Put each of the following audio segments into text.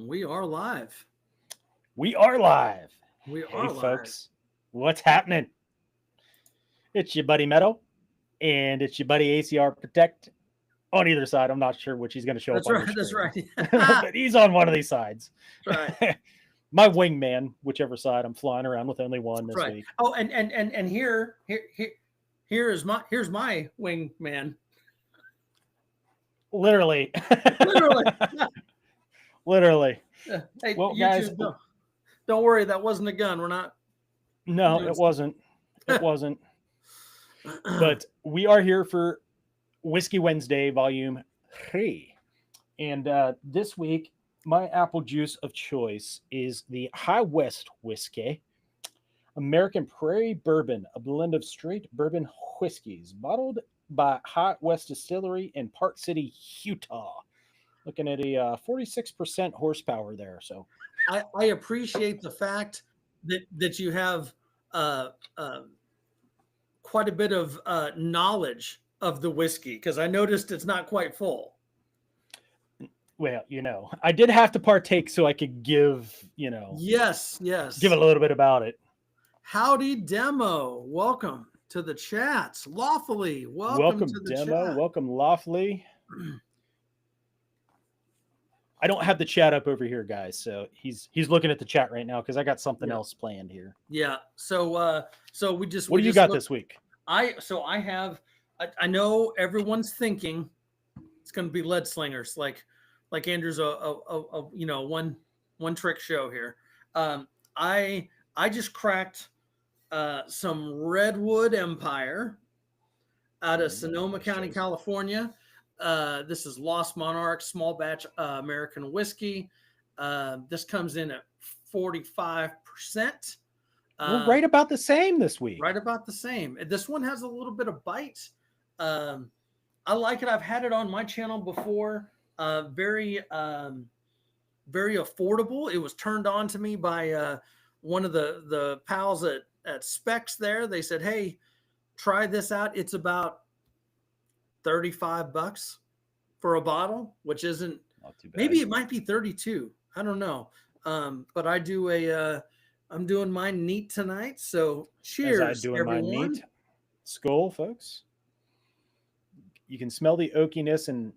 We are live. We are live. We Hey, are live. folks. What's happening? It's your buddy Metal, and it's your buddy ACR Protect on either side. I'm not sure which he's going to show That's up on right. your That's screen. right. But he's on one of these sides. That's right. My wingman, whichever side I'm flying around with only one That's this right. week. Oh, and here's my wingman. Literally. Literally. Literally. Hey, Well, YouTube, guys. don't worry. That wasn't a gun. We're not. No, it wasn't. It wasn't. But we are here for Whiskey Wednesday, Volume 3. And this week, my apple juice of choice is the High West Whiskey, American Prairie Bourbon, a blend of straight bourbon whiskeys, bottled by High West Distillery in Park City, Utah. Looking at a 46% horsepower there. So I appreciate the fact that you have quite a bit of knowledge of the whiskey, because I noticed it's not quite full. well, I did have to partake so I could give, Yes. give a little bit about it. Howdy, Demo. Welcome to the chats. Lawfully, welcome to the Demo. chat. Welcome, Lawfully. I don't have the chat up over here, guys. So he's looking at the chat right now because I got something else planned here. Yeah. So we just. What do you got this week? I I know everyone's thinking it's going to be lead slingers, like Andrew's a one trick show here. I just cracked some Redwood Empire out of Sonoma County, California. This is Lost Monarch small batch American whiskey. This comes in at 45%. We're right about the same this week. Right about the same. This one has a little bit of bite. I like it. I've had it on my channel before. Very affordable. It was turned on to me by one of the pals at Specs there. They said, hey, try this out. It's about $35 for a bottle, which isn't not too bad. Maybe it might be 32. I don't know. But I do I'm doing mine neat tonight. So cheers, As I doing everyone. Mine neat. Skull, folks. You can smell the oakiness, and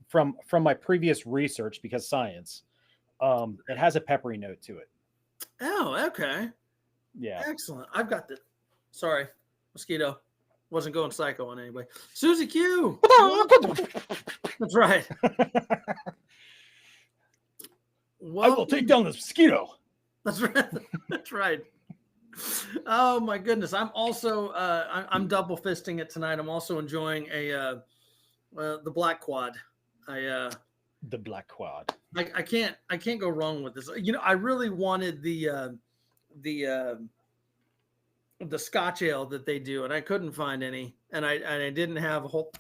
from my previous research, because science, it has a peppery note to it. Oh, okay. Yeah. Excellent. I've got the Sorry, mosquito. Wasn't going psycho on anybody. Susie Q. That's right. I will take down this mosquito. That's right. That's right. Oh my goodness. I'm also I'm double fisting it tonight. I'm also enjoying the Black Quad. The Black Quad. I can't go wrong with this. I really wanted the Scotch ale that they do, and I couldn't find any, and I didn't have a whole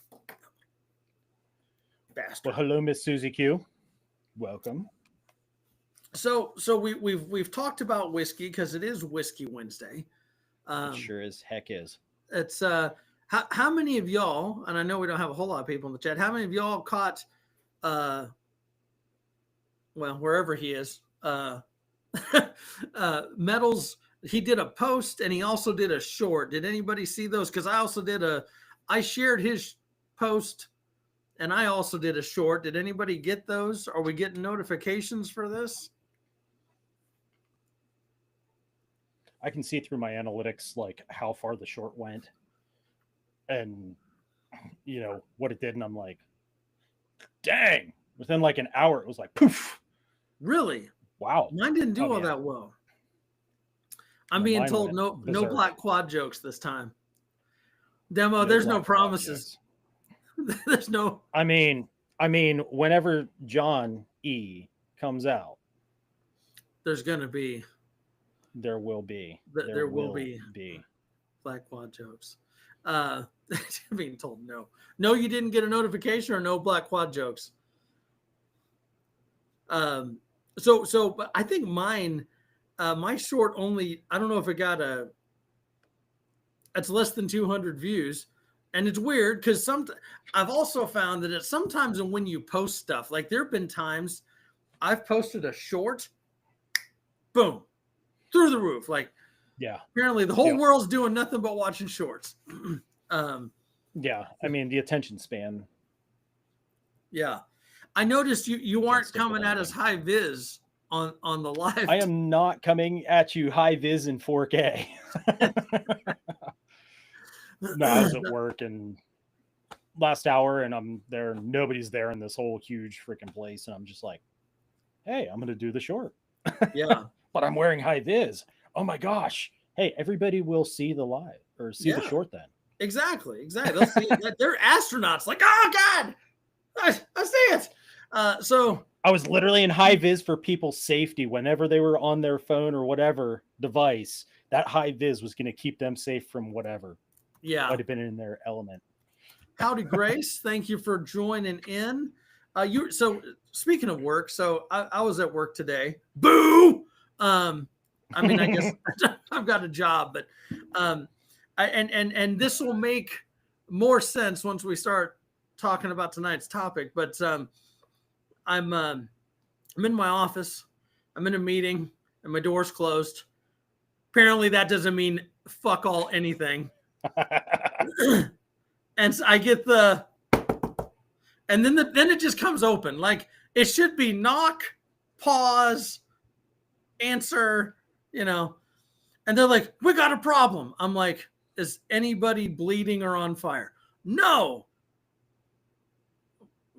bastard. Well, hello, Miss Susie Q. Welcome. So we've talked about whiskey because it is Whiskey Wednesday. It sure as heck is. It's how many of y'all, and I know we don't have a whole lot of people in the chat, how many of y'all caught wherever he is, Metals, he did a post and he also did a short. Did anybody see those? Because I shared his post and I also did a short. Did anybody get those? Are we getting notifications for this? I can see through my analytics, like how far the short went and what it did. And I'm like, dang, within like an hour, it was like, poof. Really? Wow. Mine didn't do all that well. I'm being told no Black Quad jokes this time. Demo, there's no promises. There's no. I mean, whenever John E comes out, there's gonna be. There will be. There will be Black Quad jokes. Being told no. No, you didn't get a notification, or no Black Quad jokes. But I think mine, my short only, I don't know if it got it's less than 200 views. And it's weird because I've also found that it's sometimes when you post stuff, like there have been times I've posted a short, boom, through the roof. Like, yeah, apparently the whole world's doing nothing but watching shorts. Yeah, I mean the attention span. Yeah, I noticed you Can't aren't stick with coming at us anything. high vis on the live. I am not coming at you high vis in 4K. No, I was at work and last hour and I'm there, nobody's there in this whole huge freaking place, and I'm just like, hey, I'm gonna do the short. Yeah, But I'm wearing high vis. Oh my gosh. Hey, everybody will see the live or see the short then. exactly. They'll see it. They're astronauts. Like, oh God, I see it. So I was literally in high vis for people's safety whenever they were on their phone or whatever device. That high vis was going to keep them safe from whatever. yeah. Might have been in their element. Howdy, Grace. Thank you for joining in. So speaking of work, so I was at work today. Boo. I mean, I guess I've got a job, but and this will make more sense once we start talking about tonight's topic. But I'm in my office. I'm in a meeting, and my door's closed. Apparently, that doesn't mean fuck all anything. And so I get and then it just comes open. Like, it should be knock, pause, answer, and they're like, we got a problem. I'm like, is anybody bleeding or on fire? No.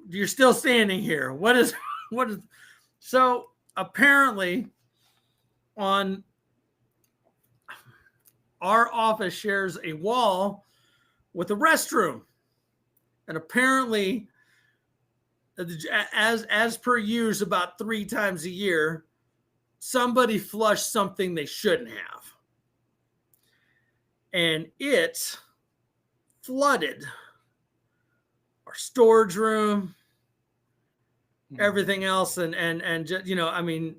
You're still standing here. What is so apparently on our office shares a wall with a restroom. And apparently, as per use, about 3 times a year, somebody flushed something they shouldn't have. And it flooded our storage room, everything else. And just, I mean,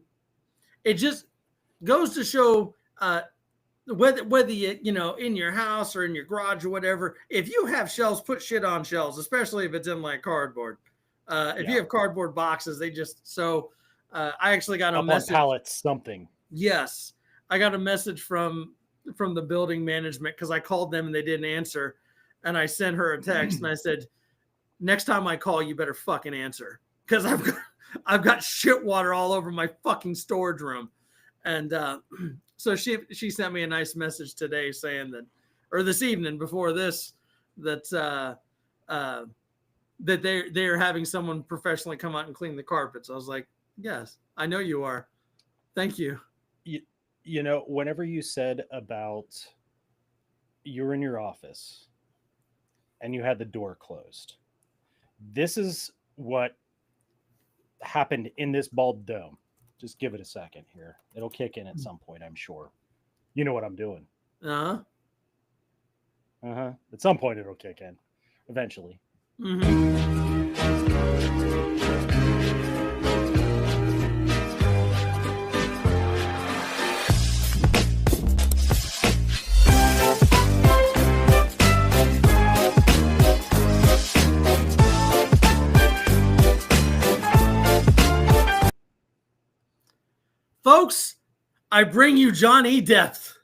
it just goes to show whether you, in your house or in your garage or whatever, if you have shelves, put shit on shelves, especially if it's in like cardboard. If you have cardboard boxes, they just, I actually got a message. On pallets, something. Yes. I got a message from the building management because I called them and they didn't answer. And I sent her a text and I said, next time I call, you better fucking answer. Because I've got shit water all over my fucking storage room. And so she sent me a nice message today saying that, or this evening before this, that they're having someone professionally come out and clean the carpets. I was like, yes, I know you are. Thank you. Whenever you said about you were in your office and you had the door closed, this is what happened in this bald dome. Just give it a second here. It'll kick in at some point, I'm sure. You know what I'm doing. Uh-huh. At some point, it'll kick in. Eventually. Folks, I bring you John E. Depth.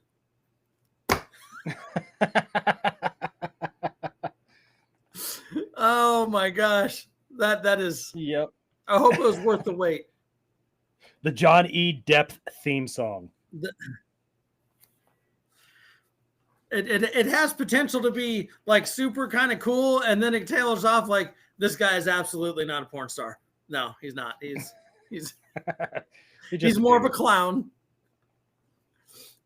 Oh my gosh. That is. Yep. I hope it was worth the wait. The John E. Depth theme song. It has potential to be like super kind of cool, and then it tailors off like, this guy is absolutely not a porn star. No, he's not. He's more of a clown.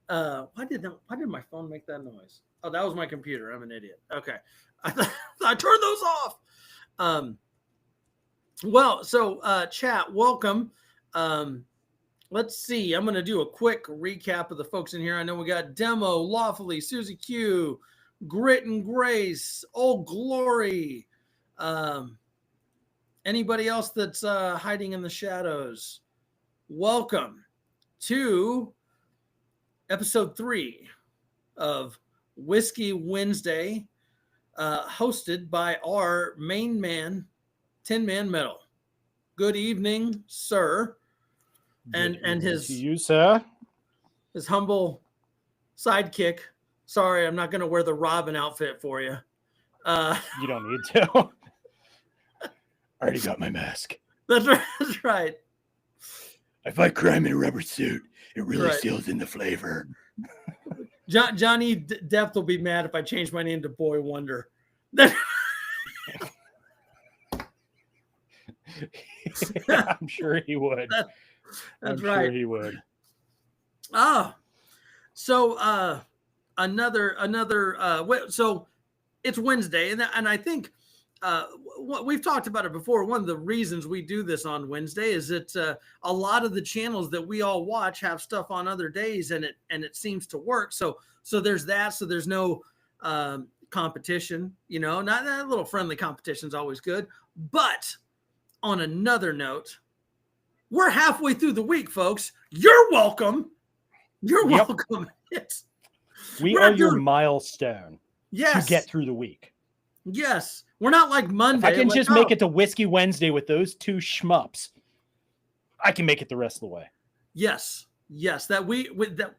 Why did my phone make that noise? Oh, that was my computer. I'm an idiot. Okay. I turned those off. Well, so chat, welcome. Let's see. I'm going to do a quick recap of the folks in here. I know we got Demo, Lawfully, Susie Q, Grit and Grace, Old Glory. Anybody else that's hiding in the shadows? Welcome to episode 3 of Whiskey Wednesday, hosted by our main man, TinMan-Metal. Good evening, sir. and his to you, sir. His humble sidekick. Sorry, I'm not going to wear the Robin outfit for you. You don't need to. I already got my mask. That's right. That's right. I fight crime in a rubber suit. It really seals in the flavor. Johnny Depp will be mad if I change my name to Boy Wonder. I'm sure he would. That's I'm right. sure he would. So so it's Wednesday, and I think we've talked about it before. One of the reasons we do this on Wednesday is that a lot of the channels that we all watch have stuff on other days, and it seems to work. So there's that. So there's no competition, not a little friendly competition is always good. But on another note, we're halfway through the week, folks. You're welcome. You're welcome. We are your milestone. Yes. To get through the week. Yes. We're not like Monday. If I can just make it to Whiskey Wednesday with those two schmups, I can make it the rest of the way. Yes. That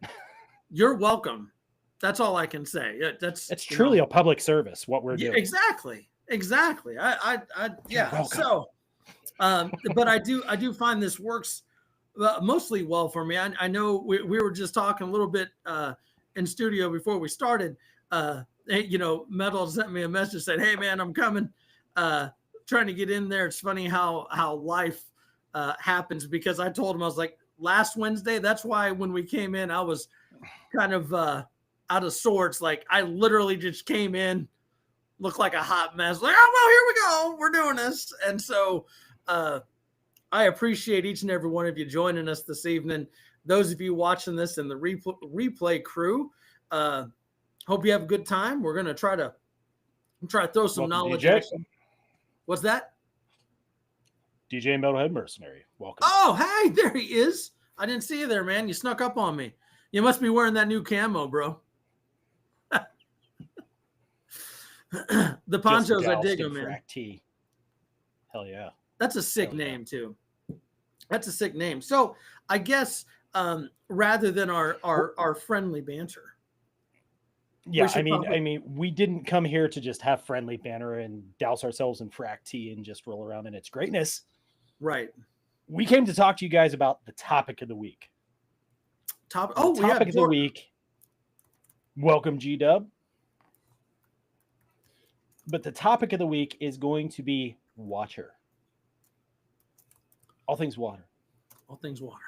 you're welcome. That's all I can say. It's truly a public service what we're doing. Exactly. Yeah. So, but I do find this works mostly well for me. I know we were just talking a little bit in studio before we started. Metal sent me a message, said, "Hey man, I'm coming, trying to get in there." It's funny how life happens, because I told him, I was like, last Wednesday, that's why when we came in, I was kind of out of sorts. Like I literally just came in, looked like a hot mess, like, oh well, here we go, we're doing this. And so I appreciate each and every one of you joining us this evening. Those of you watching this in the replay crew, hope you have a good time. We're gonna try to throw some knowledge at you. What's that? DJ Metalhead Mercenary. Welcome. Oh, hey, there he is. I didn't see you there, man. You snuck up on me. You must be wearing that new camo, bro. The ponchos, I dig them, man. Hell yeah. That's a sick name too. That's a sick name. So I guess rather than our friendly banter. Yeah, I mean, we didn't come here to just have friendly banter and douse ourselves in frack tea and just roll around in its greatness. Right. We came to talk to you guys about the topic of the week. Topic of the week. Welcome, G-Dub. But the topic of the week is going to be water. All things water. All things water.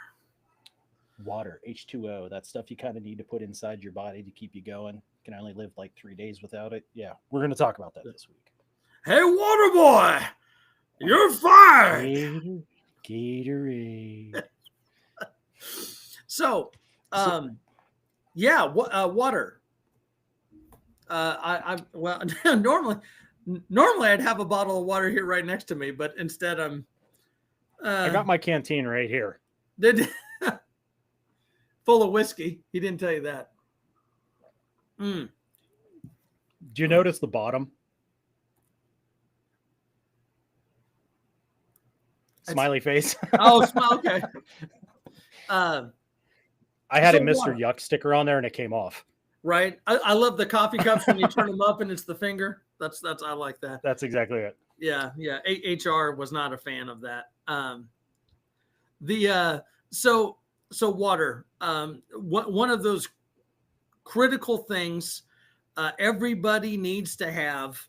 Water, H2O, that stuff you kind of need to put inside your body to keep you going. Can only live like 3 days without it. Yeah, we're going to talk about that this week. Hey, water boy, you're fired. Gatorade. So, water. Normally I'd have a bottle of water here right next to me, but instead I got my canteen right here. Full of whiskey. He didn't tell you that. Do you notice the bottom? Smiley face. Oh, okay. I had a Mr. Yuck sticker on there and it came off. Right. I love the coffee cups when you turn them up and it's the finger. That's I like that. That's exactly it. Yeah. HR was not a fan of that. So water. One of those critical things everybody needs to have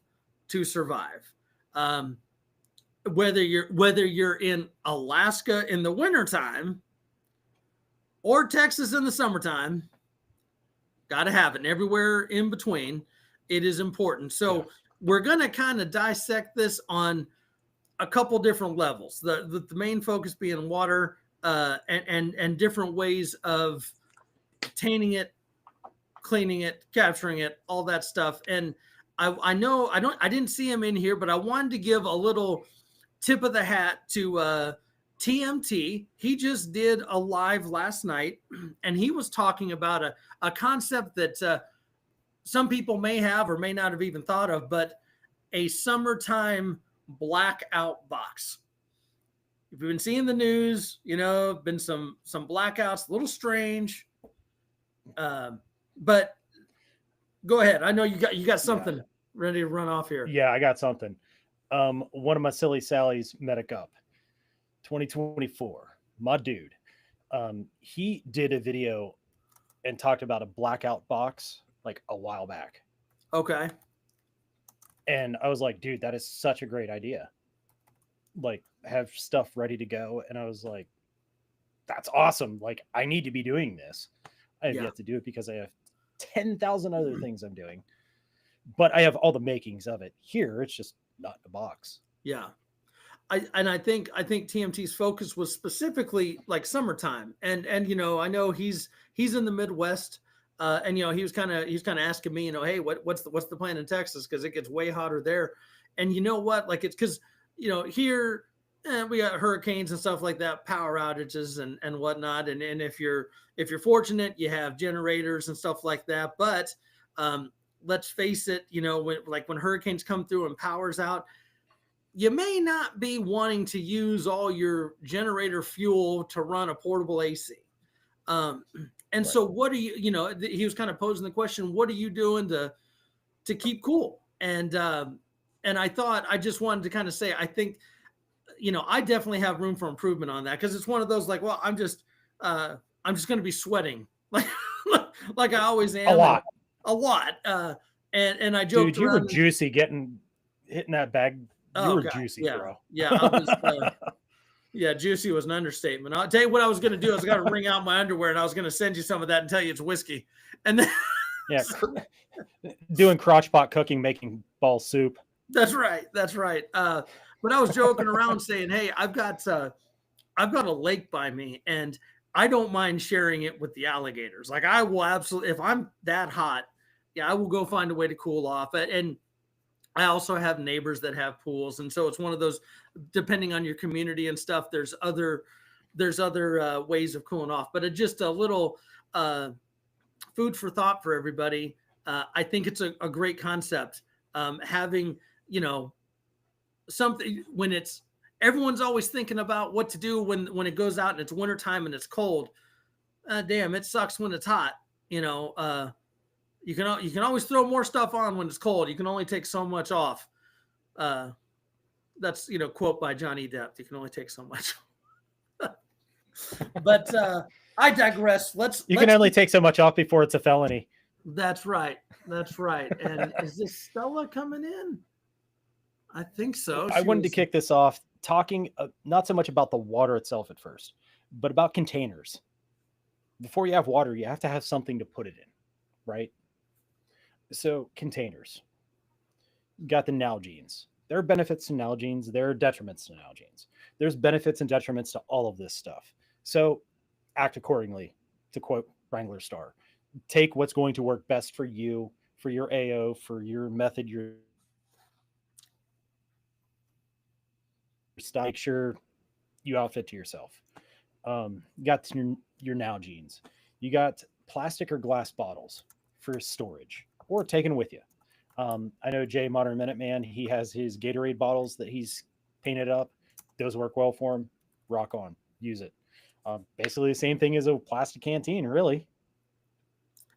to survive. Whether you're in Alaska in the wintertime or Texas in the summertime, got to have it. And everywhere in between, it is important. So we're going to kind of dissect this on a couple different levels. The main focus being water and different ways of obtaining it, cleaning it, capturing it, all that stuff. And I didn't see him in here, but I wanted to give a little tip of the hat to TMT. He just did a live last night, and he was talking about a concept that some people may have or may not have even thought of, but a summertime blackout box. if you've been seeing the news, been some blackouts, a little strange. But go ahead. I know you got something ready to run off here. Yeah, I got something. One of my silly Sallies met a cup. 2024, my dude. He did a video and talked about a blackout box like a while back. Okay. And I was like, dude, that is such a great idea. Like, have stuff ready to go. And I was like, that's awesome. Like, I need to be doing this. I have yet to do it because I have 10,000 other things I'm doing. But I have all the makings of it. Here, it's just not in a box. Yeah. I think TMT's focus was specifically like summertime. And I know he's in the Midwest. And he was kind of asking me, hey, what's the plan in Texas? Because it gets way hotter there. And you know what? Like, it's because here we got hurricanes and stuff like that, power outages and whatnot. And if you're fortunate, you have generators and stuff like that. But let's face it, when hurricanes come through and power's out, you may not be wanting to use all your generator fuel to run a portable AC. And so what are you, he was kind of posing the question, what are you doing to keep cool? And I thought, I just wanted to kind of say, I think, I definitely have room for improvement on that. Cause it's one of those like, well, I'm just going to be sweating like I always am. A lot. And I joked Dude, you were juicy hitting that bag. You were juicy, bro. Yeah. I was, yeah, juicy was an understatement. I'll tell you what I was going to do. I was going to wring out my underwear and I was going to send you some of that and tell you it's whiskey. And then doing crotchpot cooking, making ball soup. That's right. But I was joking around saying, hey, I've got a lake by me and I don't mind sharing it with the alligators. Like I will absolutely, if I'm that hot, I will go find a way to cool off. And I also have neighbors that have pools. And so it's one of those, depending on your community and stuff, there's other ways of cooling off, but just a little food for thought for everybody. I think it's a great concept. Having, something when it's, everyone's always thinking about what to do when it goes out and it's wintertime and it's cold. Damn, it sucks when it's hot. You can always throw more stuff on when it's cold. You can only take so much off. That's quote by Johnny Depp. You can only take so much. But I digress. Let's can only take so much off before it's a felony. That's right. And is this Stella coming in? I think so. I wanted to kick this off talking not so much about the water itself at first, but about containers. Before you have water, you have to have something to put it in, right? So containers. You got the Nalgenes. There are benefits to Nalgenes. There are detriments to Nalgenes. There's benefits and detriments to all of this stuff. So act accordingly, to quote Wrangler Star. Take what's going to work best for you, for your AO, for your method, your style. Make sure you outfit to yourself. You got your Nalgenes. You got plastic or glass bottles for storage or taken with you. I know Jay Modern Minuteman, he has his Gatorade bottles that he's painted up. Those work well for him. Rock on. Use it. Basically the same thing as a plastic canteen, really.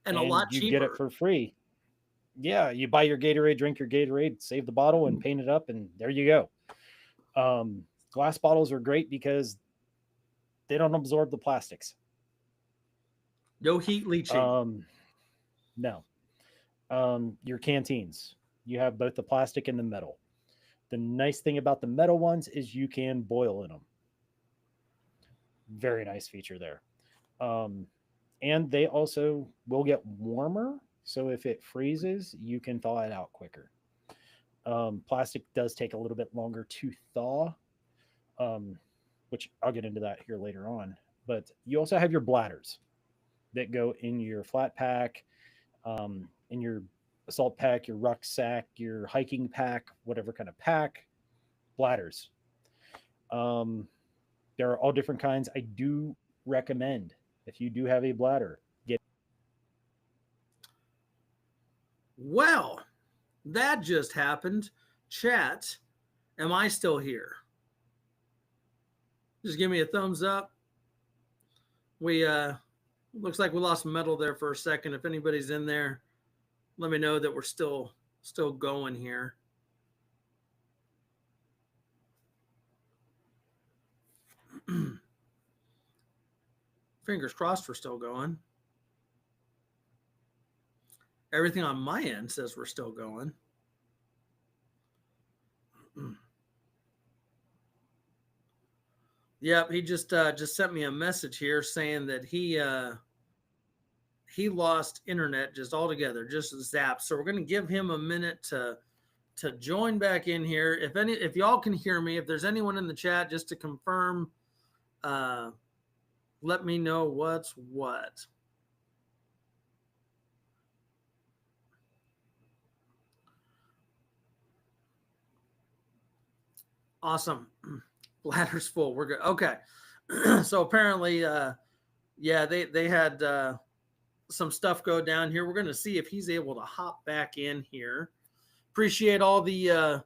And a lot cheaper. You get it for free. Yeah, you buy your Gatorade, drink your Gatorade, save the bottle and paint it up, and there you go. Glass bottles are great because they don't absorb the plastics. No heat leaching. No. Your canteens, you have both the plastic and the metal. The nice thing about the metal ones is you can boil in them. Very nice feature there. And they also will get warmer. So if it freezes, you can thaw it out quicker. Plastic does take a little bit longer to thaw, which I'll get into that here later on. But you also have your bladders that go in your flat pack, in your assault pack, your rucksack, your hiking pack, whatever kind of pack, bladders. There are all different kinds. I do recommend, if you do have a bladder, get. Well, that just happened. Chat, am I still here? Just give me a thumbs up. We looks like we lost metal there for a second. If anybody's in there, let me know that we're still going here. Fingers crossed we're still going. Everything on my end says we're still going. Yep, he just sent me a message here saying that he lost internet just altogether, just zapped. So we're going to give him a minute to join back in here. If y'all can hear me, if there's anyone in the chat, just to confirm, let me know what's what. Awesome. Bladder's full. We're good. Okay. So apparently, yeah, they had some stuff go down here. We're going to see if he's able to hop back in here. Appreciate all the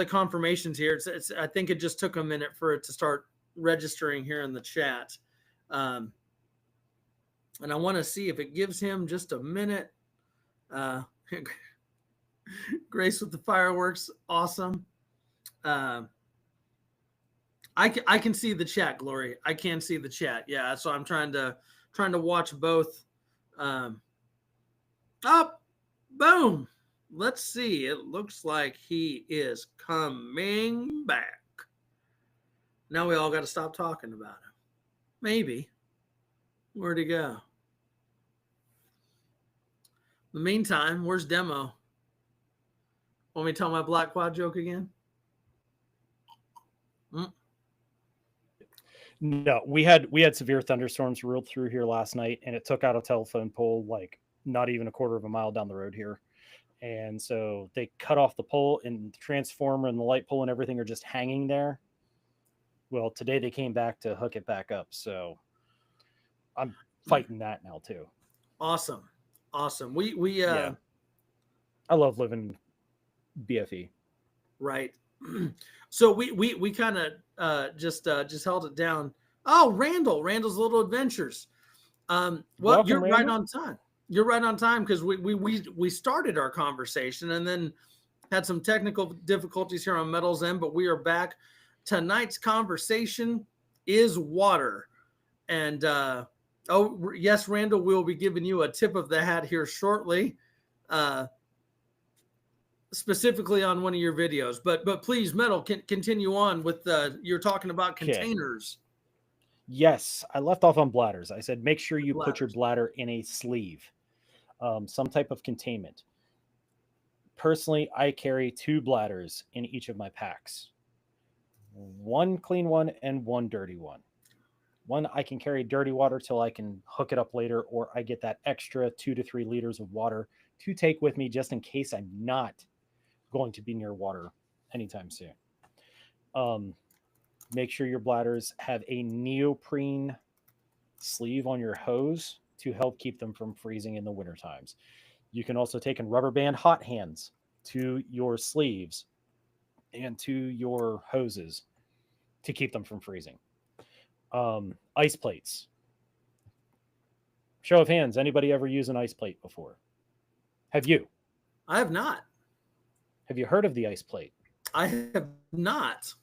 confirmations here. I think it just took a minute for it to start registering here in the chat. And I want to see if it gives him just a minute. Grace with the fireworks. Awesome. I can see the chat, Glory. I can see the chat. Yeah. So I'm trying to watch both. Boom. Let's see. It looks like he is coming back. Now we all got to stop talking about him. Maybe. Where'd he go? In the meantime, where's Demo? Want me to tell my black quad joke again? No, we had severe thunderstorms rolled through here last night, and it took out a telephone pole like not even a quarter of a mile down the road here. And so they cut off the pole, and the transformer and the light pole and everything are just hanging there. Well, today they came back to hook it back up, so I'm fighting that now too. Awesome. We yeah. I love living BFE. Right. So we kind of just held it down. Oh, Randall's Little Adventures. Well, welcome, you're Randall. Right on time. You're right on time because we started our conversation and then had some technical difficulties here on Metal's end, but we are back. Tonight's conversation is water. And oh yes, Randall, we'll be giving you a tip of the hat here shortly. Specifically on one of your videos, but please, Metal, continue on with you're talking about containers. Yes, I left off on bladders. I said make sure you put your bladder in a sleeve, some type of containment. Personally, I carry 2 bladders in each of my packs, one clean one and one dirty one. One I can carry dirty water till I can hook it up later, or I get that extra 2 to 3 liters of water to take with me just in case I'm not going to be near water anytime soon. Make sure your bladders have a neoprene sleeve on your hose to help keep them from freezing in the winter times. You can also take and rubber band hot hands to your sleeves and to your hoses to keep them from freezing. Ice plates. Show of hands. Anybody ever used an ice plate before? Have you? I have not. Have you heard of the ice plate? I have not.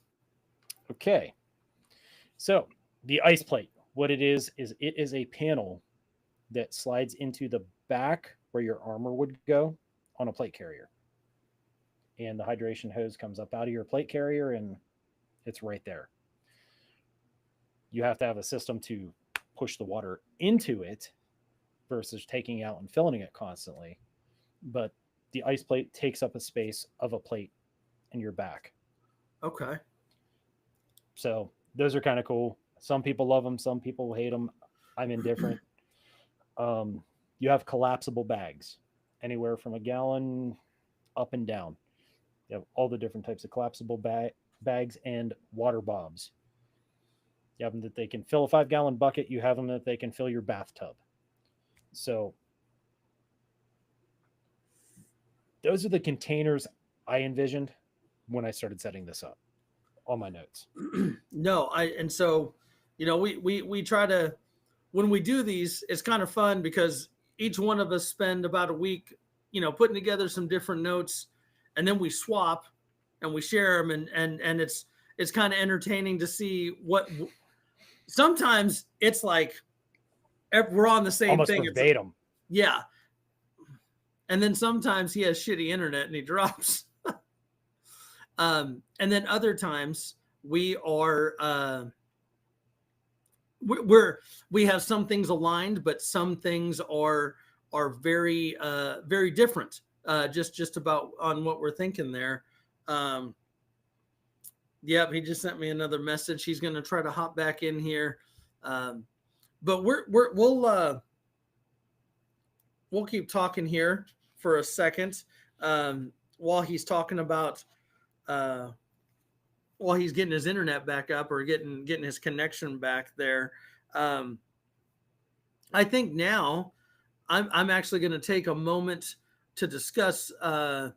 Okay. So the ice plate, what it is it is a panel that slides into the back where your armor would go on a plate carrier. And the hydration hose comes up out of your plate carrier and it's right there. You have to have a system to push the water into it versus taking out and filling it constantly. But the ice plate takes up a space of a plate in your back. Okay. So those are kind of cool. Some people love them. Some people hate them. I'm indifferent. You have collapsible bags, anywhere from a gallon up and down. You have all the different types of collapsible bags and water bobs. You have them that they can fill a 5-gallon bucket. You have them that they can fill your bathtub. So those are the containers I envisioned when I started setting this up. on my notes. No, and so, we try to, when we do these, it's kind of fun because each one of us spend about a week, putting together some different notes, and then we swap and we share them, and it's kind of entertaining to see what. Sometimes it's like we're on the same Almost thing. verbatim. Yeah. And then sometimes he has shitty internet and he drops. And then other times we are we have some things aligned, but some things are very very different. Just about on what we're thinking there. Yep, he just sent me another message. He's going to try to hop back in here, but we'll keep talking here for a second while he's talking about while he's getting his internet back up or getting his connection back there. I think now I'm actually going to take a moment to discuss. I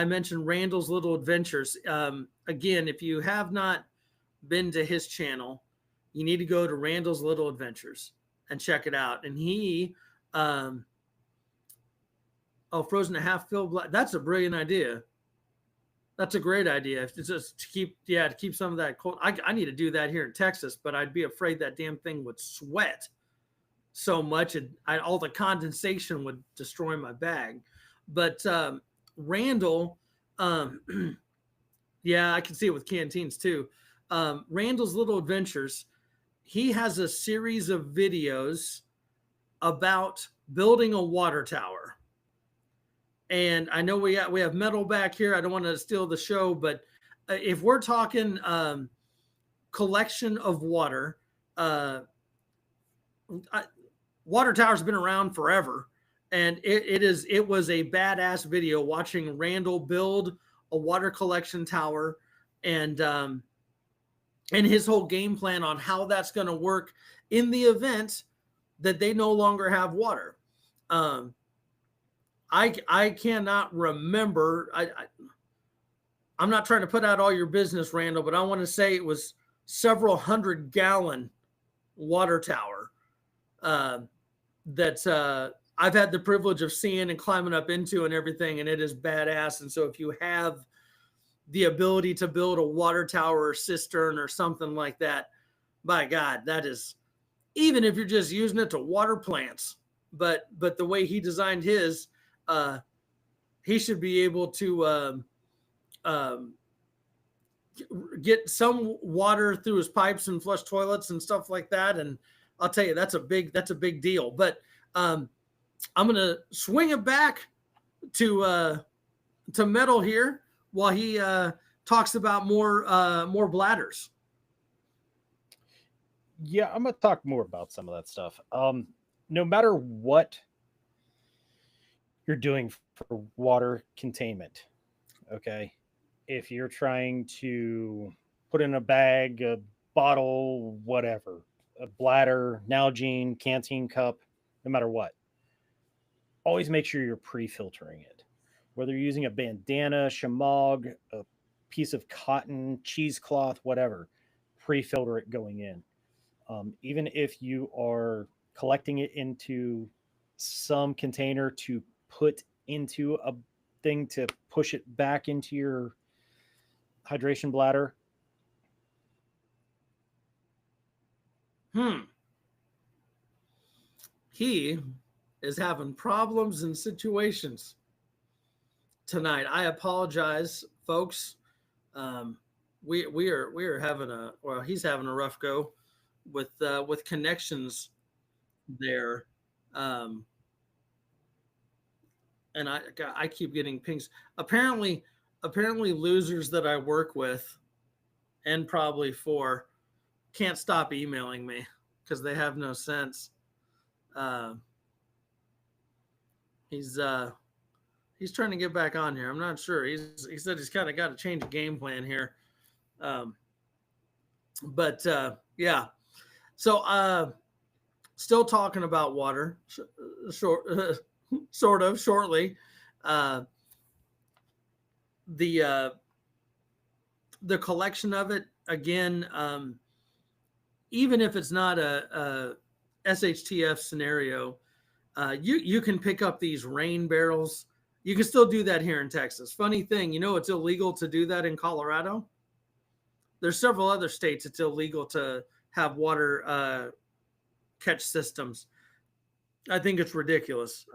mentioned Randall's Little Adventures. Again, if you have not been to his channel, you need to go to Randall's Little Adventures and check it out. And he, frozen to half filled black. That's a brilliant idea. That's a great idea. It's just to keep some of that cold. I need to do that here in Texas, but I'd be afraid that damn thing would sweat so much and all the condensation would destroy my bag. But Randall, yeah, I can see it with canteens too. Randall's Little Adventures, he has a series of videos about building a water tower. And I know we have Metal back here. I don't want to steal the show, but if we're talking collection of water, water towers have been around forever. And it was a badass video watching Randall build a water collection tower and his whole game plan on how that's going to work in the event that they no longer have water. I cannot remember. I'm not trying to put out all your business, Randall, but I want to say it was several 100-gallon water tower that I've had the privilege of seeing and climbing up into and everything, and it is badass. And so if you have the ability to build a water tower or cistern or something like that, by God, that is, even if you're just using it to water plants, but the way he designed his, he should be able to get some water through his pipes and flush toilets and stuff like that. And I'll tell you, that's a big deal. But I'm going to swing it back to Metal here while he talks about more bladders. Yeah, I'm going to talk more about some of that stuff. No matter what you're doing for water containment, okay, if you're trying to put in a bag, a bottle, whatever, a bladder, Nalgene, canteen cup, no matter what, always make sure you're pre-filtering it. Whether you're using a bandana, shamog, a piece of cotton, cheesecloth, whatever, pre-filter it going in. Even if you are collecting it into some container to put into a thing to push it back into your hydration bladder. He is having problems and situations tonight. I apologize, folks. We are having he's having a rough go with connections there. And I keep getting pings. Apparently losers that I work with and probably for can't stop emailing me because they have no sense. He's trying to get back on here. I'm not sure. He said he's kind of got to change the game plan here. But yeah. So still talking about water, sort of shortly. The the collection of it again, even if it's not a SHTF scenario, you can pick up these rain barrels. You can still do that here in Texas. Funny thing, it's illegal to do that in Colorado. There's several other states it's illegal to have water catch systems. I think it's ridiculous.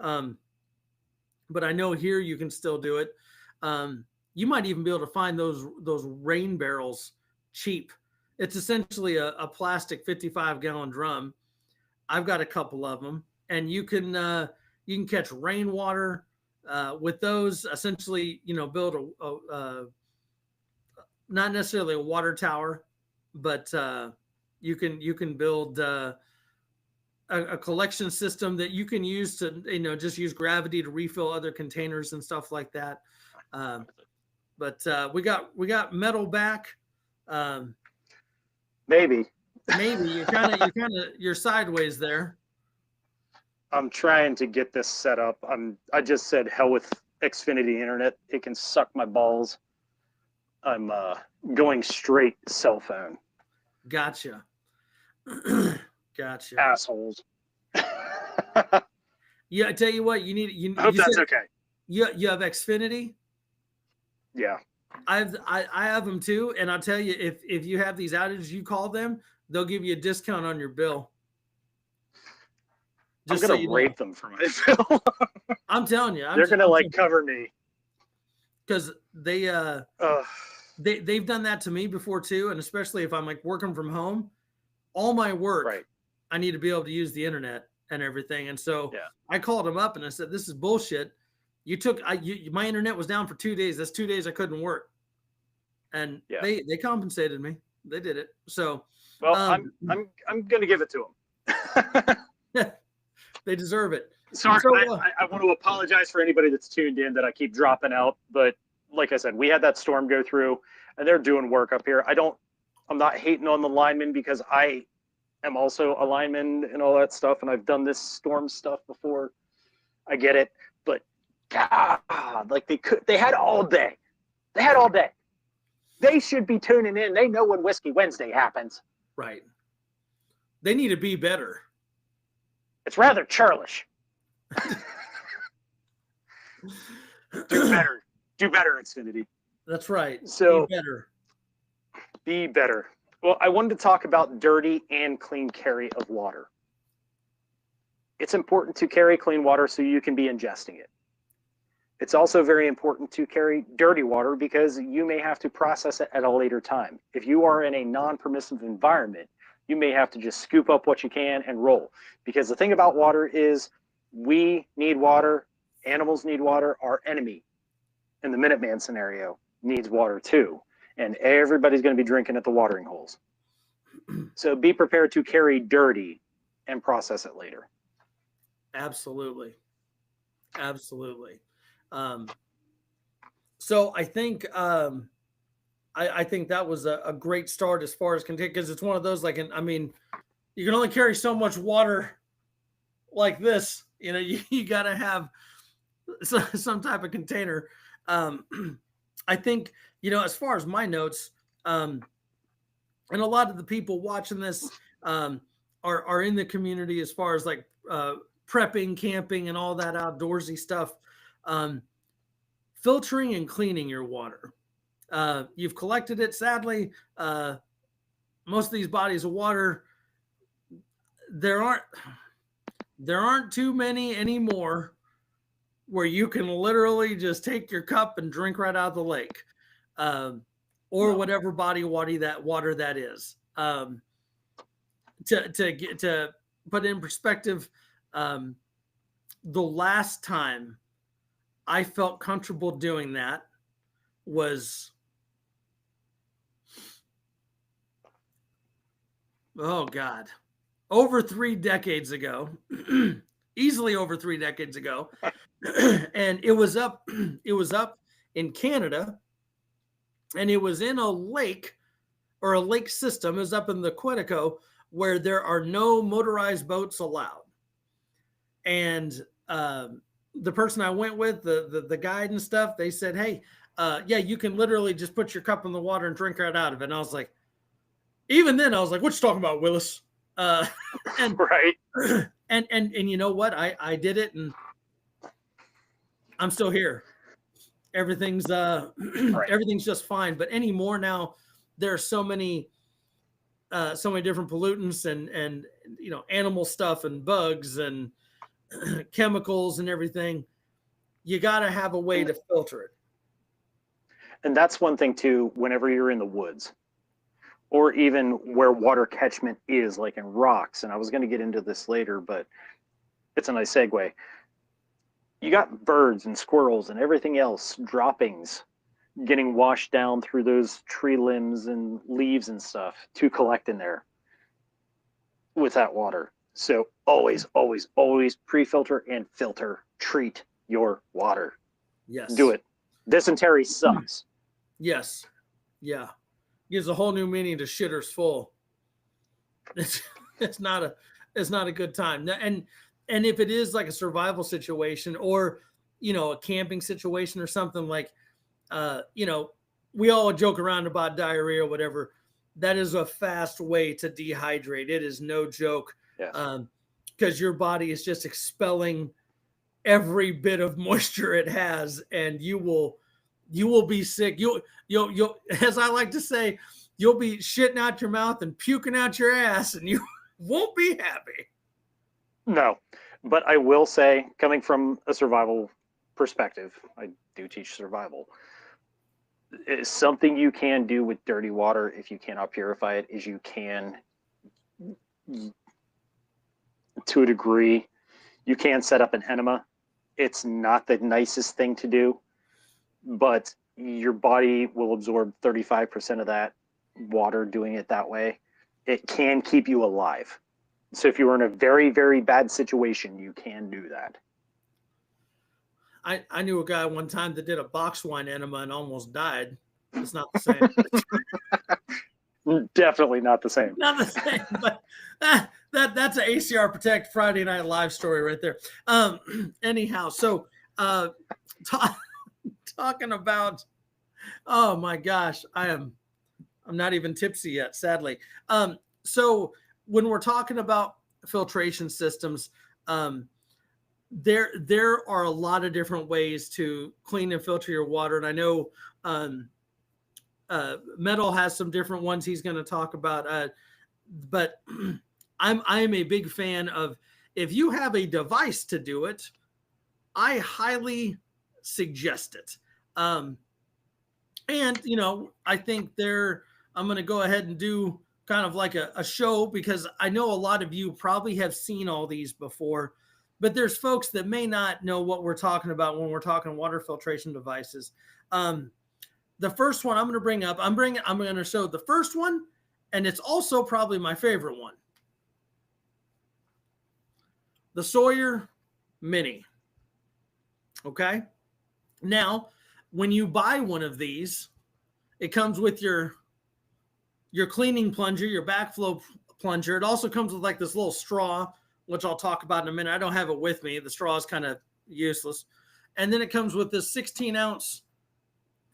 But I know here you can still do it. You might even be able to find those rain barrels cheap. It's essentially a plastic 55-gallon drum. I've got a couple of them, and you can catch rainwater with those. Essentially, build a not necessarily a water tower, but you can build a collection system that you can use to just use gravity to refill other containers and stuff like that. But we got metal back. Maybe you're sideways there. I'm trying to get this set up. I just said hell with Xfinity internet. It can suck my balls. I'm going straight cell phone. Gotcha. Gotcha. Assholes. Yeah, I tell you what, you I hope that's okay. You have Xfinity? Yeah. I have them too, and I'll tell you, if you have these outages, you call them, they'll give you a discount on your bill. Just I'm gonna rape them for my bill. I'm telling you, they're gonna cover me because they've done that to me before too, and especially if I'm working from home, all my work, right. I need to be able to use the internet and everything, and so I called them up and I said, "This is bullshit. You took my internet was down for 2 days. That's 2 days I couldn't work." And they compensated me. They did it. So well, I'm gonna give it to them. They deserve it. Sorry, so, I want to apologize for anybody that's tuned in that I keep dropping out. But like I said, we had that storm go through, and they're doing work up here. I'm not hating on the linemen because I am also a lineman and all that stuff, and I've done this storm stuff before. I get it, but God, they had all day. They had all day. They should be tuning in. They know when Whiskey Wednesday happens. Right. They need to be better. It's rather churlish. Do better. Do better, Xfinity. That's right. So be better. Be better. Well, I wanted to talk about dirty and clean carry of water. It's important to carry clean water so you can be ingesting it. It's also very important to carry dirty water because you may have to process it at a later time. If you are in a non-permissive environment, you may have to just scoop up what you can and roll. Because the thing about water is we need water, animals need water, our enemy in the Minuteman scenario needs water too. And everybody's going to be drinking at the watering holes. So be prepared to carry dirty and process it later. Absolutely. Absolutely. So I think I think that was a great start as far as contain, because it's one of those you can only carry so much water like this. You got to have some type of container. I think as far as my notes, and a lot of the people watching this are in the community as far as prepping, camping, and all that outdoorsy stuff. Filtering and cleaning your water. You've collected it. Sadly, most of these bodies of water, there aren't too many anymore where you can literally just take your cup and drink right out of the lake, or whatever body of water that is. To put in perspective, the last time I felt comfortable doing that was, oh God, over 3 decades ago, easily over 3 decades ago. And it was up in Canada, and it was in a lake or a lake system. It was up in the Quetico, where there are no motorized boats allowed. And the person I went with, the guide and stuff, they said, "Hey, yeah, you can literally just put your cup in the water and drink right out of it. And I was like, even then, I was like, what you talking about, Willis? And Right. and you know what? I did it, and I'm still here. Everything's everything's just fine. But anymore now, there are so many different pollutants and animal stuff and bugs and chemicals and everything. You got to have a way to filter it. And that's one thing too, whenever you're in the woods or even where water catchment is, like in rocks. And I was going to get into this later, but it's a nice segue. You got birds and squirrels and everything else, droppings getting washed down through those tree limbs and leaves and stuff to collect in there with that water. So always, always, always pre-filter and filter, treat your water. Yes. Do it. Dysentery sucks. Yes. Yeah. Gives a whole new meaning to shitters full. It's not a good time. And if it is like a survival situation or, a camping situation or something like, we all joke around about diarrhea or whatever. That is a fast way to dehydrate. It is no joke. Yes. Because your body is just expelling every bit of moisture it has, and you will be sick. You'll, as I like to say, you'll be shitting out your mouth and puking out your ass, and you won't be happy. No, but I will say, coming from a survival perspective, I do teach survival. It's something you can do with dirty water if you cannot purify it, is you can, to a degree, you can set up an enema. It's not the nicest thing to do, but your body will absorb 35% of that water doing it that way. It can keep you alive. So if you were in a very, very bad situation, you can do that. I knew a guy one time that did a box wine enema and almost died. It's not the same. Definitely not the same. Not the same, but that's an ACR Protect Friday Night Live story right there. Anyhow, so talking about, oh my gosh, I'm not even tipsy yet, sadly. So when we're talking about filtration systems, there are a lot of different ways to clean and filter your water, and I know Metal has some different ones he's going to talk about. But I'm a big fan of, if you have a device to do it, I highly suggest it. And I think I'm going to go ahead and do kind of like a show, because I know a lot of you probably have seen all these before, but there's folks that may not know what we're talking about when we're talking water filtration devices. The first one I'm going to bring up, I'm going to show the first one, and it's also probably my favorite one. The Sawyer Mini. Okay. Now, when you buy one of these, it comes with your cleaning plunger, your backflow plunger. It also comes with like this little straw, which I'll talk about in a minute. I don't have it with me. The straw is kind of useless. And then it comes with this 16-ounce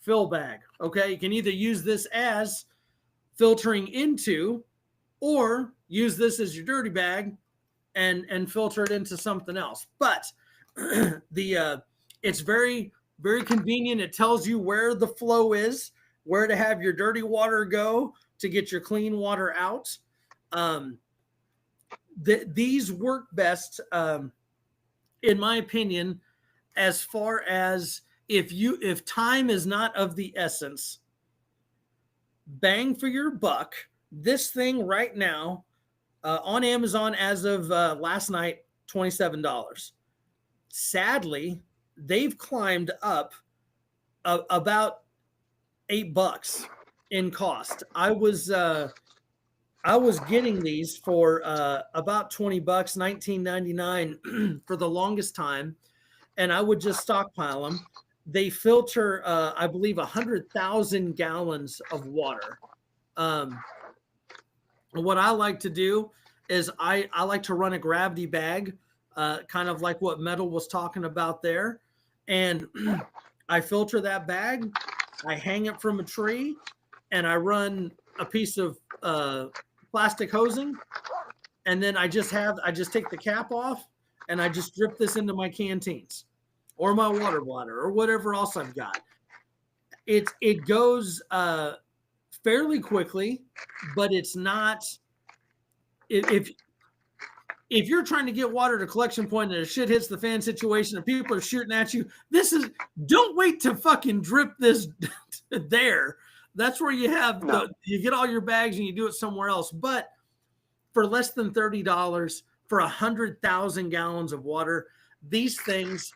fill bag. Okay. You can either use this as filtering into, or use this as your dirty bag and filter it into something else. But it's very, very convenient. It tells you where the flow is, where to have your dirty water go to get your clean water out. These work best, in my opinion, as far as if time is not of the essence, bang for your buck. This thing right now on Amazon as of last night, $27. Sadly, they've climbed up about $8 in cost. I was getting these for about $20, $19.99 for the longest time, and I would just stockpile them. They filter, I believe, 100,000 gallons of water. What I like to do is I like to run a gravity bag, kind of like what Metal was talking about there. And I filter that bag, I hang it from a tree, and I run a piece of plastic hosing, and then I just take the cap off and I just drip this into my canteens or my water bladder or whatever else I've got. It goes fairly quickly, but it's not if you're trying to get water to collection point and a shit hits the fan situation and people are shooting at you, don't wait to fucking drip this there. That's where you have you get all your bags and you do it somewhere else. But for less than $30 for 100,000 gallons of water, these things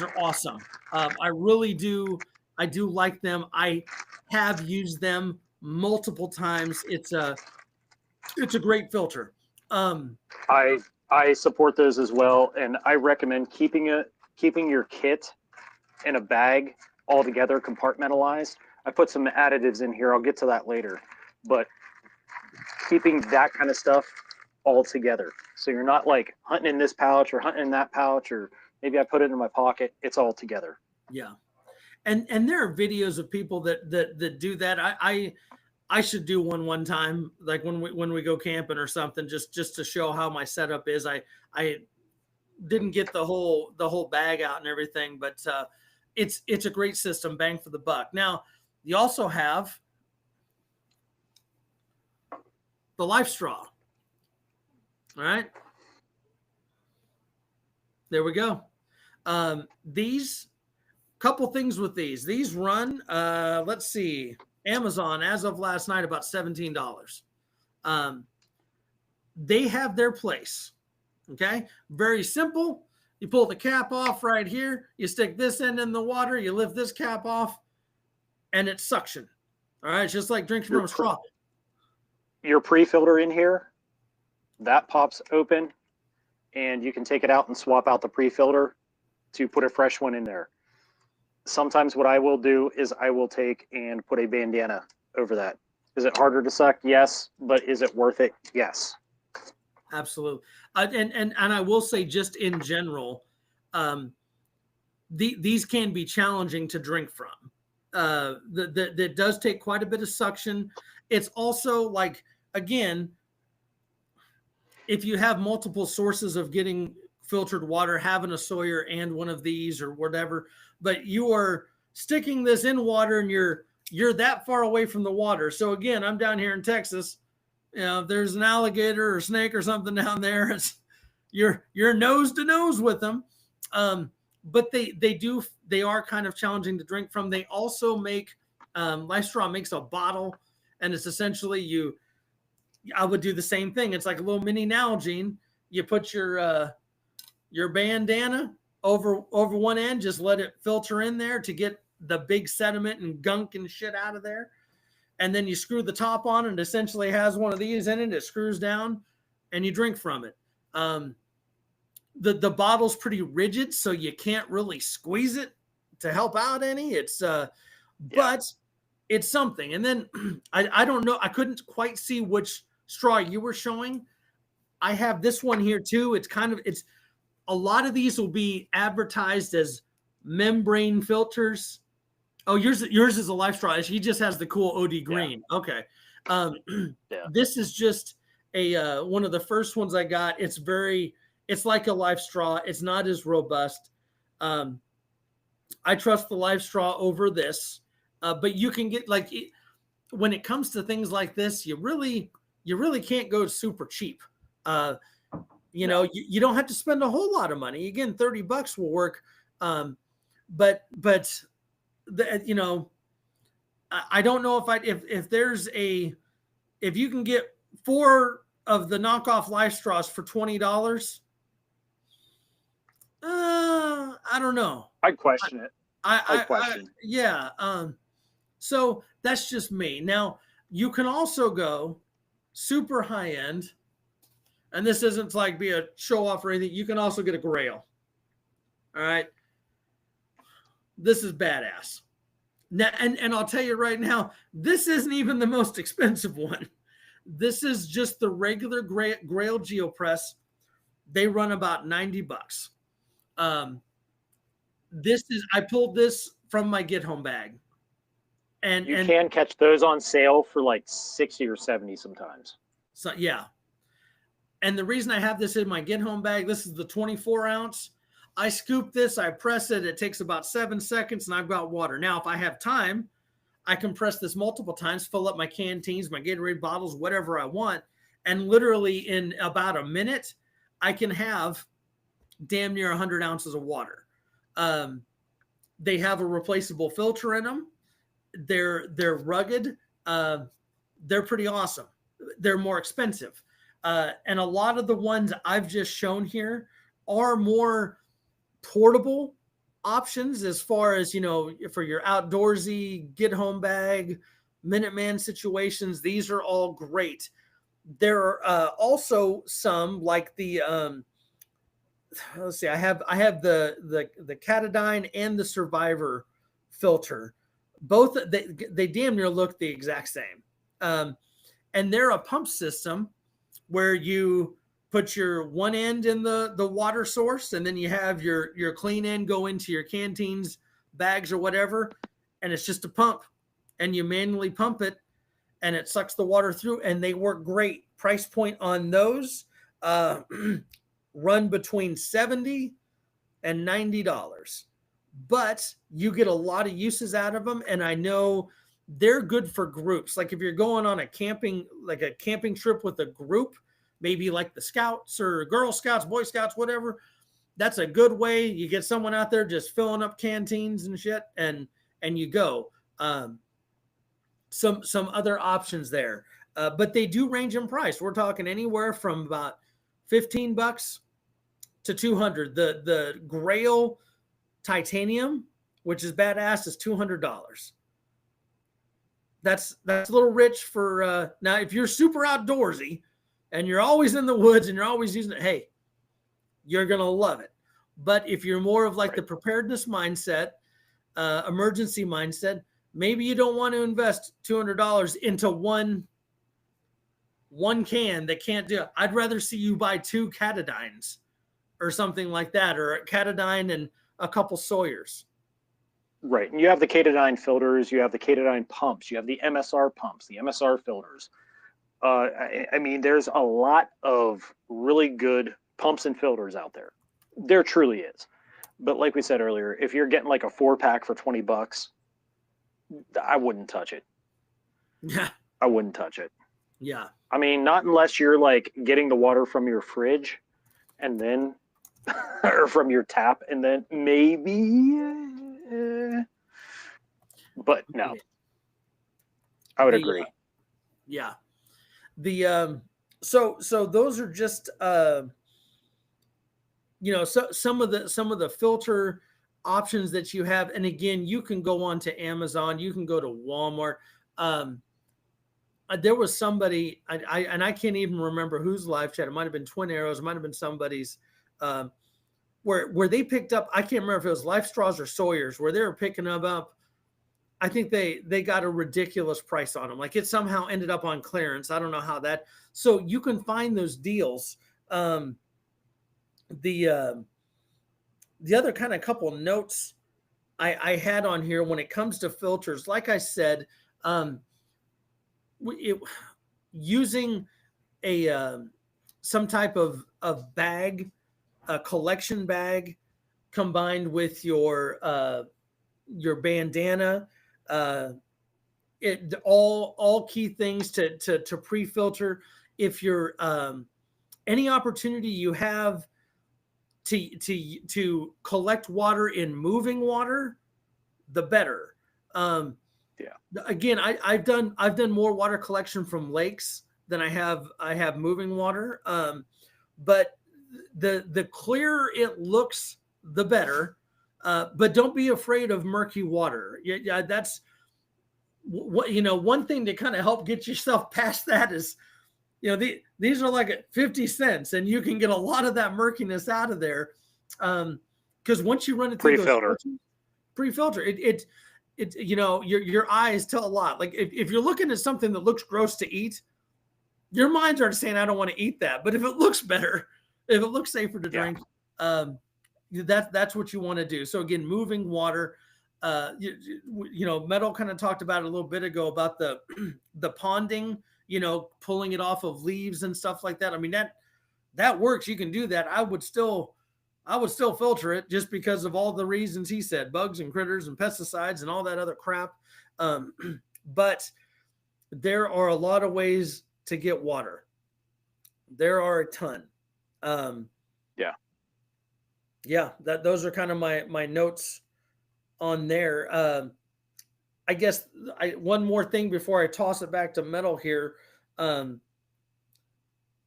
are awesome. I really do. I do like them. I have used them multiple times. It's a great filter. I support those as well, and I recommend keeping your kit in a bag all together, compartmentalized. I put some additives in here. I'll get to that later, but keeping that kind of stuff all together, so you're not like hunting in this pouch or hunting in that pouch, or maybe I put it in my pocket. It's all together. Yeah, and there are videos of people that do that. I should do one time, like when we go camping or something, just to show how my setup is. I didn't get the whole bag out and everything, but it's a great system, bang for the buck. Now you also have the Life Straw. All right, there we go. These couple things with these run. Let's see. Amazon, as of last night, about $17. They have their place. Okay, very simple. You pull the cap off right here. You stick this end in the water. You lift this cap off, and it's suction. All right, it's just like drinking from a straw. Your pre-filter in here, that pops open, and you can take it out and swap out the pre-filter to put a fresh one in there. Sometimes what I will do is I will take and put a bandana over that. Is it harder to suck? Yes. But is it worth it? Yes. Absolutely. And I will say, just in general, these can be challenging to drink from. That does take quite a bit of suction. It's also like, again, if you have multiple sources of getting filtered water, having a Sawyer and one of these or whatever, but you are sticking this in water and you're that far away from the water. So again, I'm down here in Texas. You know, if there's an alligator or snake or something down there, you're nose to nose with them. But they are kind of challenging to drink from. They also make Life Straw makes a bottle, and it's essentially I would do the same thing. It's like a little mini Nalgene. You put your bandana over one end, just let it filter in there to get the big sediment and gunk and shit out of there. And then you screw the top on, and it essentially has one of these in it. It screws down and you drink from it. The bottle's pretty rigid, so you can't really squeeze it to help out any. But it's something. And then I don't know. I couldn't quite see which straw you were showing. I have this one here too. It's a lot of these will be advertised as membrane filters. Oh, yours is a Life Straw. He just has the cool OD green. Yeah. Okay. This is just a one of the first ones I got. It's like a Life Straw. It's not as robust. I trust the Life Straw over this, but you can get when it comes to things like this, you really can't go super cheap. You don't have to spend a whole lot of money. Again, $30 will work. But I don't know if you can get 4 of the knockoff Life Straws for $20. I don't know. I'd question it. I'd question. Yeah. So that's just me. Now you can also go super high end, and this isn't like be a show off or anything. You can also get a Grail. All right. This is badass. Now, and I'll tell you right now, this isn't even the most expensive one. This is just the regular Grail GeoPress. They run about $90. I pulled this from my get home bag. And you can catch those on sale for like 60 or 70 sometimes. So yeah. And the reason I have this in my get home bag, this is the 24 ounce. I scoop this, I press it. It takes about 7 seconds and I've got water. Now, if I have time, I can press this multiple times, fill up my canteens, my Gatorade bottles, whatever I want. And literally in about a minute, I can have damn near 100 ounces of water. They have a replaceable filter in them. They're rugged. They're pretty awesome. They're more expensive. And a lot of the ones I've just shown here are more portable options as far as, for your outdoorsy, get home bag, Minuteman situations. These are all great. There are also some like the, let's see, I have the Catadine and the Survivor filter. Both, they damn near look the exact same. And they're a pump system where you put your one end in the water source, and then you have your clean end go into your canteens, bags, or whatever, and it's just a pump, and you manually pump it, and it sucks the water through, and they work great. Price point on those run between $70 and $90, but you get a lot of uses out of them, and I know they're good for groups. Like if you're going on a camping trip with a group, maybe like the Scouts or Girl Scouts, Boy Scouts, whatever, that's a good way. You get someone out there just filling up canteens and shit, and you go. Some other options there, but they do range in price. We're talking anywhere from about $15 to $200. The Grail Titanium, which is badass, is $200. That's a little rich for now. If you're super outdoorsy and you're always in the woods and you're always using it, hey, you're gonna love it. But if you're more of like the preparedness mindset, emergency mindset, maybe you don't want to invest $200 into one can that can't do it. I'd rather see you buy 2 Catadines or something like that, or a Catadine and a couple Sawyers. Right. And you have the Catadine filters, you have the Catadine pumps, you have the MSR pumps, the MSR filters. I mean, there's a lot of really good pumps and filters out there. There truly is. But like we said earlier, if you're getting like a 4-pack for $20, I wouldn't touch it. Yeah. I wouldn't touch it. Yeah. I mean, not unless you're like getting the water from your fridge and then, or from your tap, and then maybe, but no, I would agree. Yeah. So those are just, so some of the filter options that you have. And again, you can go on to Amazon, you can go to Walmart. There was somebody, I can't even remember whose live chat. It might've been Twin Arrows. It might've been somebody's, where they picked up, I can't remember if it was Life Straws or Sawyers, where they were picking them up. I think they got a ridiculous price on them. Like it somehow ended up on clearance. I don't know how that, so you can find those deals. The other kind of couple notes I had on here when it comes to filters, like I said, using some type of bag, a collection bag, combined with your bandana, all key things to pre-filter. If you're any opportunity you have to collect water in moving water, the better. Again, I've done more water collection from lakes than I have moving water. But the clearer it looks, the better. But don't be afraid of murky water. Yeah, that's what, one thing to kind of help get yourself past that is, these are like 50 cents and you can get a lot of that murkiness out of there. Because once you run it through pre-filter, it your eyes tell a lot. Like if you're looking at something that looks gross to eat, your mind's already saying, I don't want to eat that. But if it looks better, if it looks safer to drink, That's what you want to do. So again, moving water. Metal kind of talked about it a little bit ago about the the ponding, pulling it off of leaves and stuff like that. I mean, that works. You can do that. I would still filter it just because of all the reasons he said, bugs and critters and pesticides and all that other crap. But there are a lot of ways to get water. There are a ton. Yeah, those are kind of my notes on there. I guess one more thing before I toss it back to Metal here.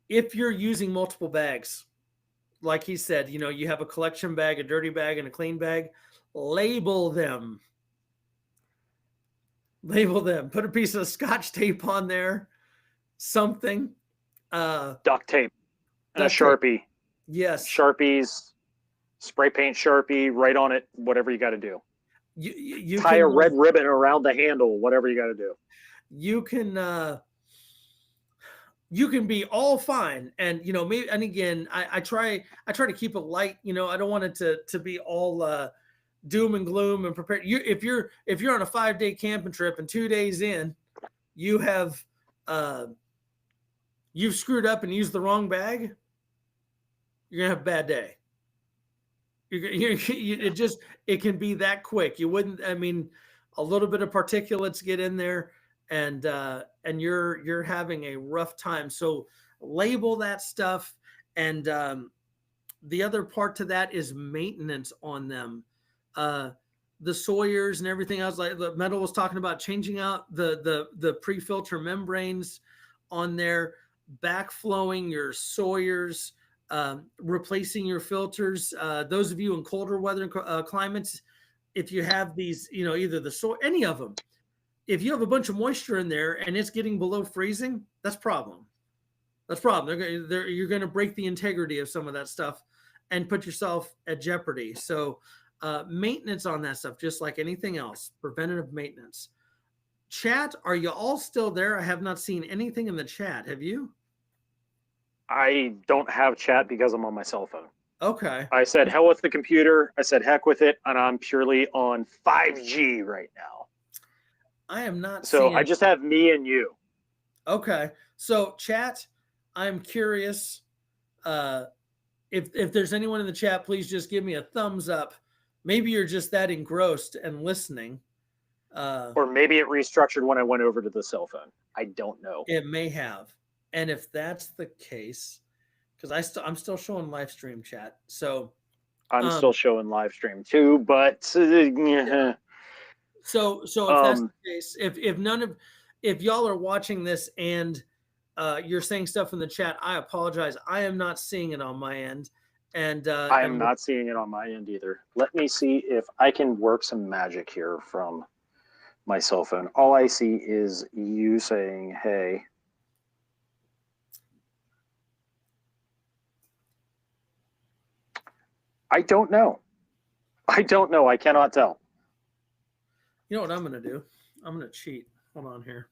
If you're using multiple bags, like he said, you have a collection bag, a dirty bag, and a clean bag, label them. Put a piece of Scotch tape on there, something. Duct tape and a Sharpie. Yes. Sharpies, spray paint Sharpie, right on it, whatever you got to do. You tie a red ribbon around the handle, whatever you got to do. You can be all fine. And, maybe, and again, I try to keep it light. I don't want it to be all doom and gloom and prepare. If you're on a 5-day camping trip and 2 days in, you have, you've screwed up and used the wrong bag, you're going to have a bad day. It can be that quick. You wouldn't, I mean, a little bit of particulates get in there and you're having a rough time. So label that stuff. And the other part to that is maintenance on them. The Sawyers and everything else, like the Metal was talking about, changing out the pre-filter membranes on there, backflowing your Sawyers, replacing your filters. Those of you in colder weather climates, if you have these, either any of them, if you have a bunch of moisture in there and it's getting below freezing, that's problem. You're going to break the integrity of some of that stuff and put yourself at jeopardy. So maintenance on that stuff, just like anything else, preventative maintenance. Chat, are you all still there? I have not seen anything in the chat. Have you? I don't have chat because I'm on my cell phone. Okay. I said, hell with the computer. I said, heck with it. And I'm purely on 5G right now. I am not. So I just have me and you. Okay. So chat, I'm curious. If there's anyone in the chat, please just give me a thumbs up. Maybe you're just that engrossed and listening. Or maybe it restructured when I went over to the cell phone. I don't know. It may have. And if that's the case, because I'm still showing live stream chat, so I'm still showing live stream too. But yeah. So if that's the case, if y'all are watching this and you're saying stuff in the chat, I apologize. I am not seeing it on my end, and I am not seeing it on my end either. Let me see if I can work some magic here from my cell phone. All I see is you saying, "Hey." I don't know. I cannot tell. You know what I'm going to do? I'm going to cheat. Hold on here.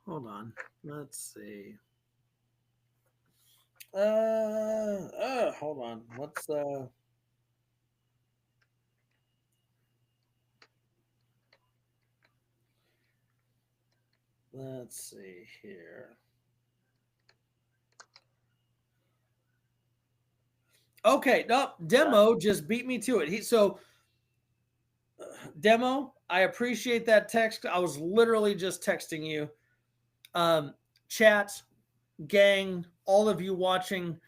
Hold on. Let's see. Hold on. Let's see here. Okay, no, Demo just beat me to it. Demo, I appreciate that text. I was literally just texting you. Chat, gang, all of you watching,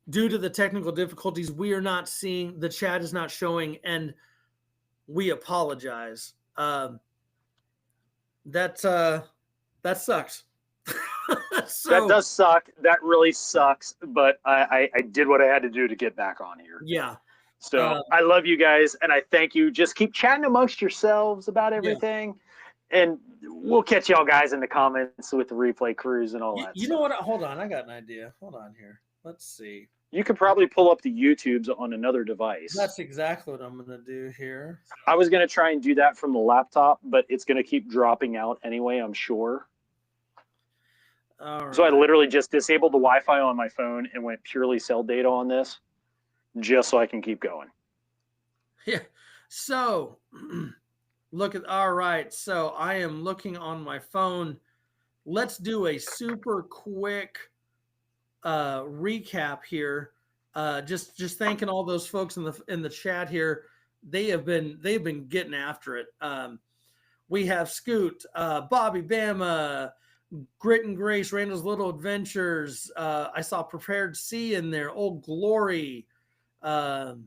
due to the technical difficulties, we are not seeing, the chat is not showing, and we apologize. That sucks. So, that does suck. That really sucks. But I did what I had to do to get back on here. Yeah. So I love you guys, and I thank you. Just keep chatting amongst yourselves about everything, and we'll catch y'all guys in the comments with the replay crews and all that. You know what? Hold on, I got an idea. Hold on here. Let's see. You could probably pull up the YouTubes on another device. That's exactly what I'm going to do here. I was going to try and do that from the laptop, but it's going to keep dropping out anyway, I'm sure. All right. So I literally just disabled the Wi-Fi on my phone and went purely cell data on this, just so I can keep going. Yeah. So all right. So I am looking on my phone. Let's do a super quick recap here. Just thanking all those folks in the chat here. They've been getting after it. We have Scoot, Bobby Bama, Grit and Grace, Randall's Little Adventures. I saw Prepared C in there. Old Glory. DJ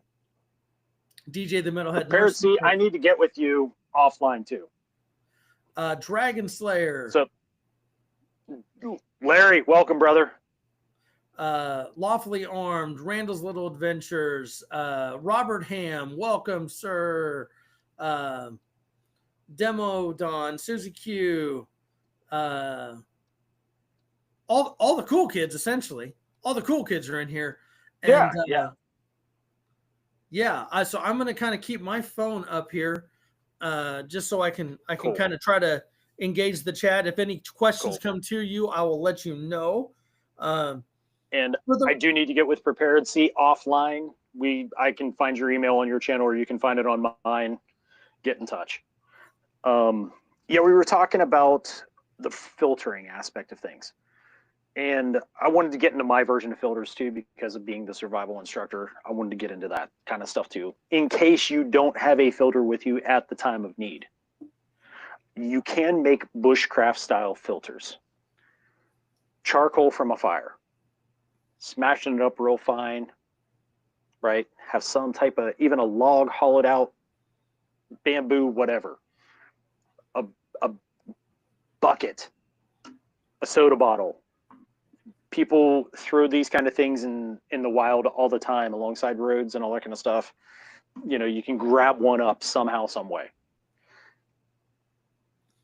the Metalhead. Prepared C, I need to get with you offline too. Dragon Slayer. So, Larry, welcome, brother. Lawfully Armed, Randall's Little Adventures, Robert Ham, welcome, sir. Demo Don, Susie Q, all the cool kids, essentially. All the cool kids are in here. And so I'm gonna kind of keep my phone up here, just so I can kind of try to engage the chat. If any questions come to you, I will let you know. And I do need to get with Prepared C offline. I can find your email on your channel, or you can find it on mine. Get in touch. We were talking about the filtering aspect of things. And I wanted to get into my version of filters too, because of being the survival instructor. I wanted to get into that kind of stuff too, in case you don't have a filter with you at the time of need. You can make bushcraft style filters. Charcoal from a fire, smashing it up real fine, right? Have some type of, even a log hollowed out, bamboo, whatever. A bucket, a soda bottle. People throw these kind of things in the wild all the time alongside roads and all that kind of stuff. You can grab one up somehow, some way.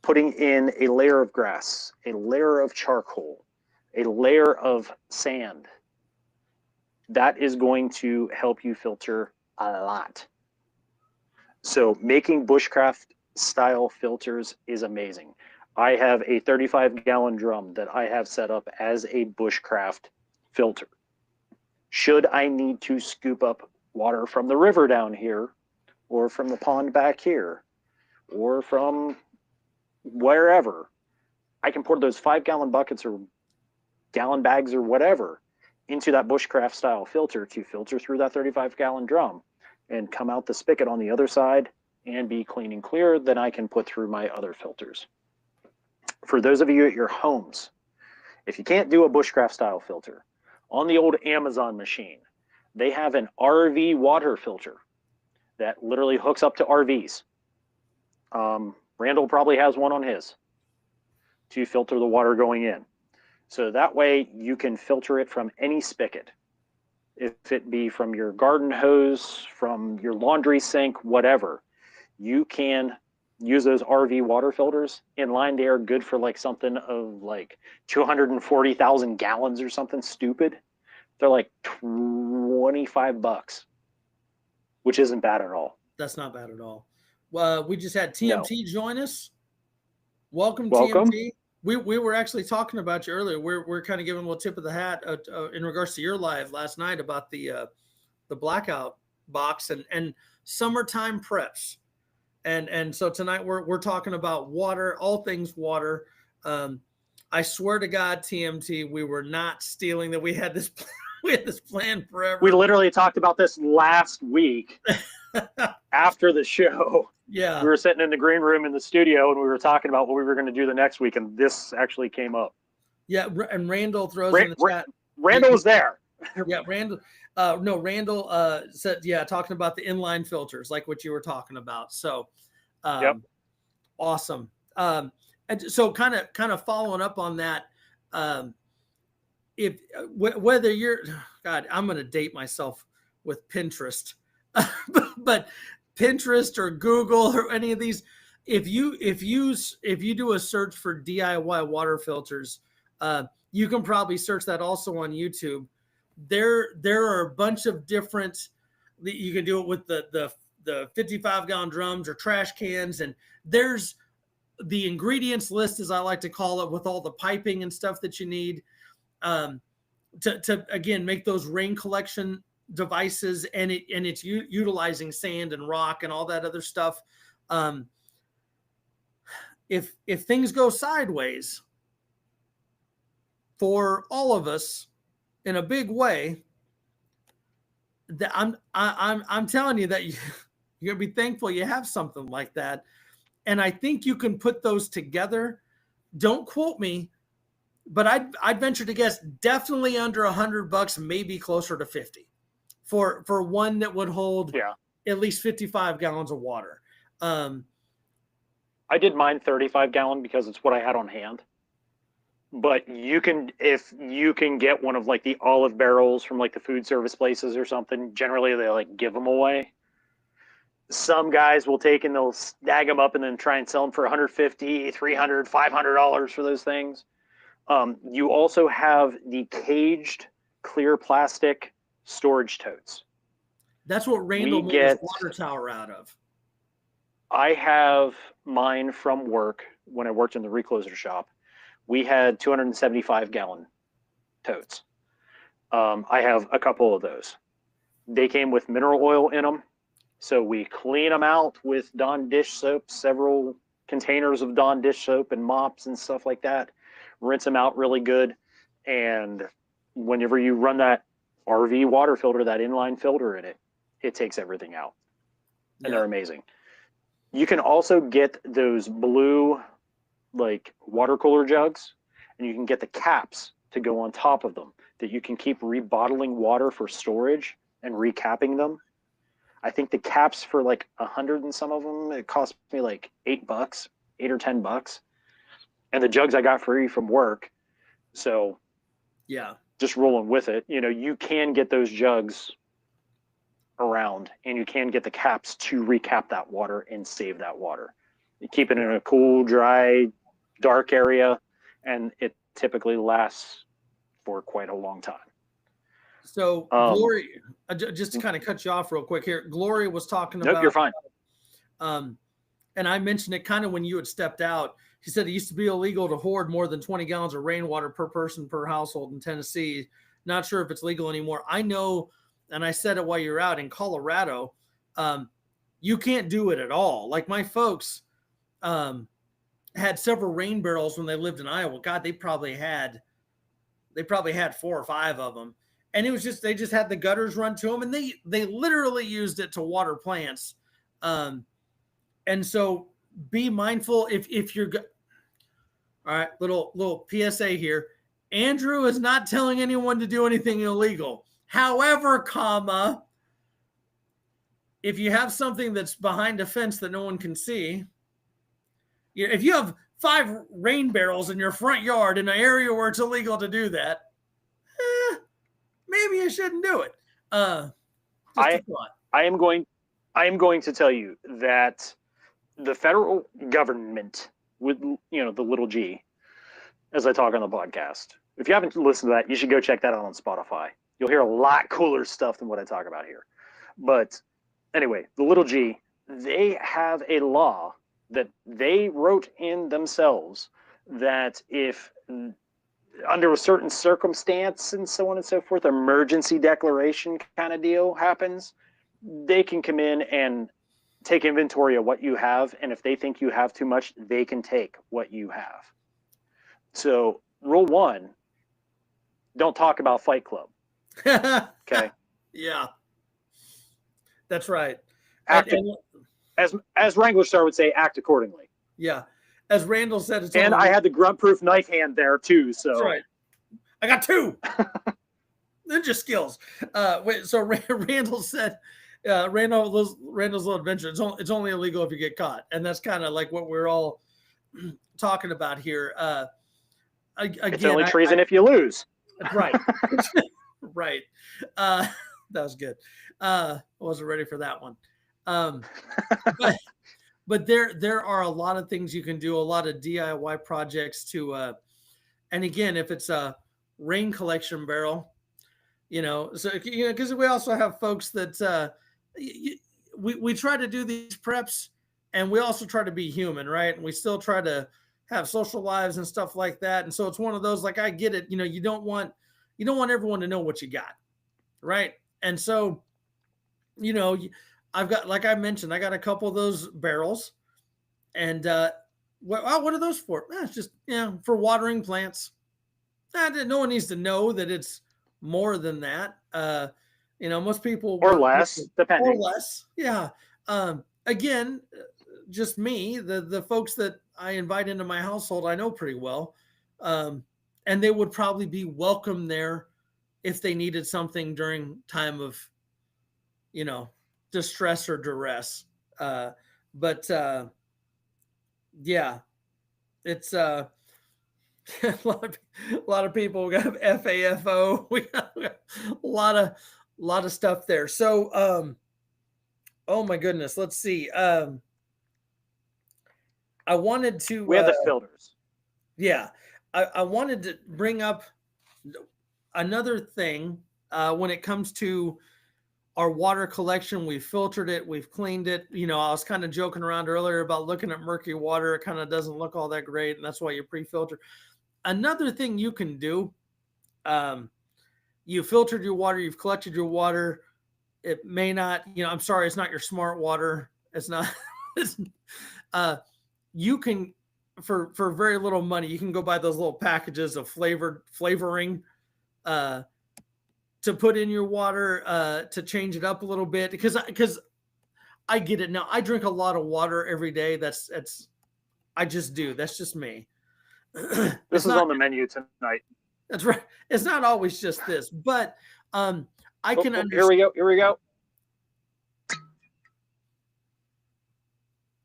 Putting in a layer of grass, a layer of charcoal, a layer of sand, that is going to help you filter a lot. So making bushcraft style filters is amazing. I have a 35-gallon drum that I have set up as a bushcraft filter. Should I need to scoop up water from the river down here, or from the pond back here, or from wherever, I can pour those 5-gallon buckets or gallon bags or whatever into that bushcraft style filter to filter through that 35-gallon drum and come out the spigot on the other side and be clean and clear. Then I can put through my other filters. For those of you at your homes, if you can't do a bushcraft style filter, on the old Amazon machine, they have an RV water filter that literally hooks up to RVs. Randall probably has one on his to filter the water going in. So that way you can filter it from any spigot. If it be from your garden hose, from your laundry sink, whatever, you can use those RV water filters. In line, they are good for like something of like 240,000 gallons or something stupid. They're like $25, which isn't bad at all. That's not bad at all. We just had TMT join us. Welcome, TMT. We were actually talking about you earlier. We're kind of giving a little tip of the hat in regards to your live last night about the blackout box and summertime preps. And so tonight we're talking about water, all things water. I swear to God, TMT, we were not stealing that. We had this plan forever. We literally talked about this last week after the show. Yeah. We were sitting in the green room in the studio and we were talking about what we were going to do the next week, and this actually came up. Yeah, and Randall throws in the chat. Randall was there. Yeah, Randall. Randall said, talking about the inline filters, like what you were talking about. So, awesome. And so, kind of following up on that, whether you're, God, I'm going to date myself with Pinterest, but Pinterest or Google or any of these, if you do a search for DIY water filters, you can probably search that also on YouTube. There are a bunch of different. You can do it with the 55-gallon drums or trash cans, and there's the ingredients list, as I like to call it, with all the piping and stuff that you need to again make those rain collection devices, and it's utilizing sand and rock and all that other stuff. If things go sideways for all of us in a big way, that I'm telling you that you're gonna be thankful you have something like that. And I think you can put those together. Don't quote me, but I'd venture to guess definitely under $100, maybe closer to 50 for one that would hold at least 55 gallons of water. I did mine 35 gallon because it's what I had on hand. But if you can get one of like the olive barrels from like the food service places or something, generally they like give them away. Some guys will take and they'll snag them up and then try and sell them for $150, $300, $500 for those things. You also have the caged clear plastic storage totes. That's what Randall made his water tower out of. I have mine from work when I worked in the recloser shop. We had 275 gallon totes. I have a couple of those. They came with mineral oil in them. So we clean them out with Dawn dish soap, several containers of Dawn dish soap and mops and stuff like that. Rinse them out really good. And whenever you run that RV water filter, that inline filter in it, it takes everything out. And they're amazing. You can also get those blue like water cooler jugs, and you can get the caps to go on top of them that you can keep rebottling water for storage and recapping them. I think the caps for like 100 and some of them, it cost me like $8, $8 or $10. And the jugs I got free from work. So just rolling with it. You know, you can get those jugs around, and you can get the caps to recap that water and save that water. You keep it in a cool, dry, dark area, and it typically lasts for quite a long time. So Glory, just to kind of cut you off real quick here, Glory was talking about. Nope, you're fine. And I mentioned it kind of when you had stepped out. He said it used to be illegal to hoard more than 20 gallons of rainwater per person per household in Tennessee. Not sure if it's legal anymore. I know, and I said it while you were out in Colorado, you can't do it at all. Like my folks had several rain barrels when they lived in Iowa. God, they probably had 4 or 5 of them. And it was just, they just had the gutters run to them, and they literally used it to water plants. And so be mindful if you're all right, little PSA here. Andrew is not telling anyone to do anything illegal. However, if you have something that's behind a fence that no one can see, if you have 5 rain barrels in your front yard in an area where it's illegal to do that, maybe you shouldn't do it. I am going to tell you that the federal government, with the little g, as I talk on the podcast. If you haven't listened to that, you should go check that out on Spotify. You'll hear a lot cooler stuff than what I talk about here. But anyway, the little g, they have a law that they wrote in themselves that if under a certain circumstance and so on and so forth, emergency declaration kind of deal happens, they can come in and take inventory of what you have. And if they think you have too much, they can take what you have. So rule 1, don't talk about Fight Club. Okay. Yeah, that's right. As Wrangler Star would say, act accordingly. Yeah. As Randall said, and I had the grunt-proof knife hand there too. So that's right. I got 2 ninja skills. So Randall said, Randall's little adventure. It's only illegal if you get caught, and that's kind of like what we're all talking about here. Again, it's only treason if you lose. Right. Right. That was good. I wasn't ready for that one. But there are a lot of things you can do, a lot of DIY projects to, and again, if it's a rain collection barrel, because we also have folks that we try to do these preps and we also try to be human, right? And we still try to have social lives and stuff like that. And so it's one of those, like, I get it. You don't want everyone to know what you got, right? And so, I've got, like I mentioned, I got a couple of those barrels, and what are those for? It's just for watering plants. No one needs to know that it's more than that. Most people or less, depending. Or less, yeah. Again, just me, the folks that I invite into my household, I know pretty well, and they would probably be welcome there if they needed something during time of, distress or duress. But yeah, it's a lot of people. We got FAFO. We got a lot of stuff there. So, oh my goodness, let's see. I wanted to. We have the filters. Yeah, I wanted to bring up another thing when it comes to our water collection. We've filtered it, we've cleaned it. I was kind of joking around earlier about looking at murky water. It kind of doesn't look all that great, and that's why you pre-filter. Another thing you can do, you filtered your water, you've collected your water. It may not, I'm sorry, it's not your smart water. It's not. You can, for very little money, you can go buy those little packages of flavoring to put in your water to change it up a little bit, because I get it now. I drink a lot of water every day. I just do. That's just me. This is on the menu tonight. That's right. It's not always just this, but I can understand. Here we go.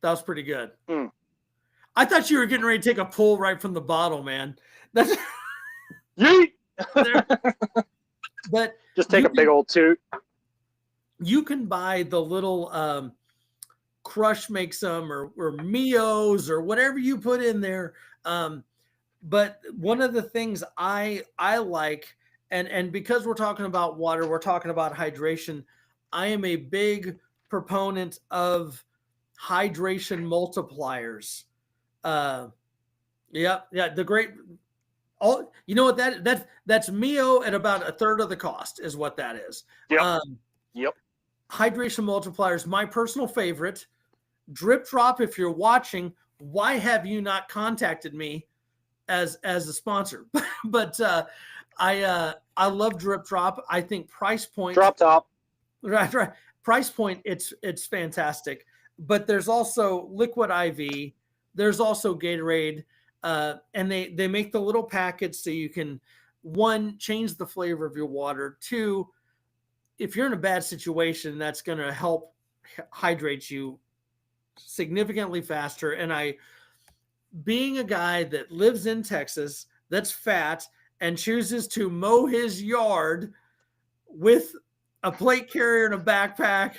That was pretty good. I thought you were getting ready to take a pull right from the bottle, man. That's Yeet! But just take a big old toot. You can buy the little Crush makes some, or Mio's, or whatever you put in there. But one of the things I like, and because we're talking about water, we're talking about hydration. I am a big proponent of hydration multipliers. The great. Oh, you know what that's Mio at about a third of the cost is what that is. Yep. Hydration multipliers, my personal favorite. Drip Drop, if you're watching, why have you not contacted me as a sponsor? But I love Drip Drop. I think price point, drop top, right. Price point, it's fantastic. But there's also Liquid IV. There's also Gatorade, and they make the little packets so you can, one, change the flavor of your water. Two, if you're in a bad situation, that's going to help hydrate you significantly faster. And being a guy that lives in Texas, that's fat, and chooses to mow his yard with a plate carrier and a backpack,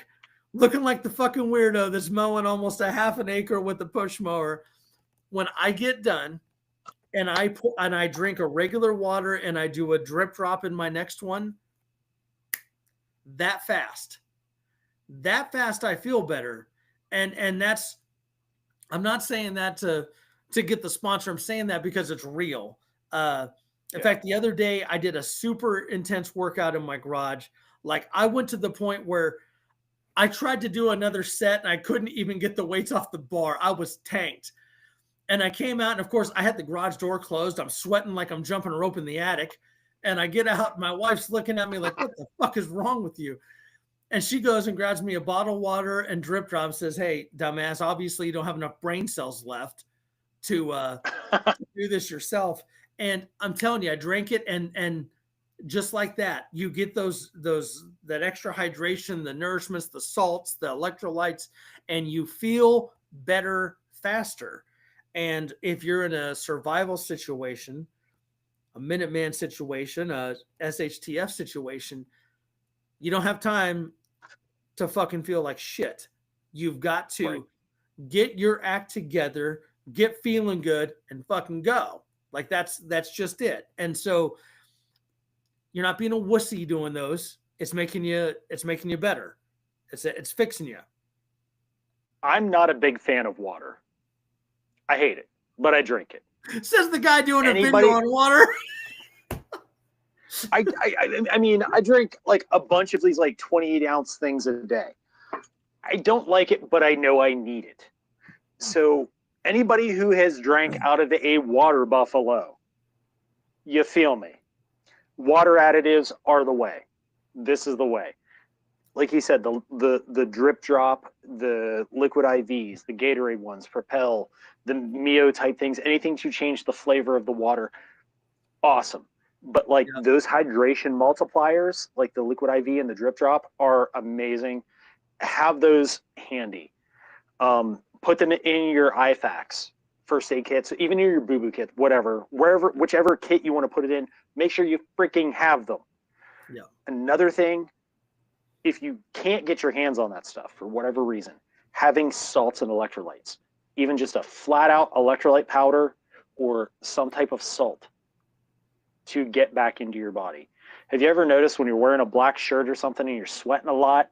looking like the fucking weirdo that's mowing almost a half an acre with a push mower. When I get done and I drink a regular water and I do a Drip Drop in my next one, that fast I feel better. And that's, I'm not saying that to get the sponsor. I'm saying that because it's real. In fact, the other day I did a super intense workout in my garage. Like, I went to the point where I tried to do another set and I couldn't even get the weights off the bar. I was tanked. And I came out, and of course I had the garage door closed. I'm sweating like I'm jumping a rope in the attic. And I get out, my wife's looking at me like, what the fuck is wrong with you? And she goes and grabs me a bottle of water and Drip Drop, says, hey, dumbass, obviously you don't have enough brain cells left to do this yourself. And I'm telling you, I drank it, and just like that, you get that extra hydration, the nourishments, the salts, the electrolytes, and you feel better faster. And if you're in a survival situation, a Minuteman situation, a SHTF situation, you don't have time to fucking feel like shit. You've got to get your act together, get feeling good, and fucking go. Like, that's just it. And so you're not being a wussy doing those. It's making you better. It's fixing you. I'm not a big fan of water. I hate it, but I drink it. Says the guy doing Anybody, a video on water. I mean, I drink like a bunch of these like 28-ounce things a day. I don't like it, but I know I need it. So anybody who has drank out of a water buffalo, you feel me? Water additives are the way. This is the way. Like he said, the drip drop, the liquid IVs, the Gatorade ones, Propel, the Mio type things, anything to change the flavor of the water, awesome. But like those hydration multipliers, like the liquid IV and the drip drop, are amazing. Have those handy. Put them in your IFAKs, first aid kits, even in your boo-boo kit, whatever, wherever, whichever kit you want to put it in, make sure you freaking have them. Yeah. Another thing, if you can't get your hands on that stuff for whatever reason, having salts and electrolytes, even just a flat out electrolyte powder or some type of salt to get back into your body. Have you ever noticed when you're wearing a black shirt or something and you're sweating a lot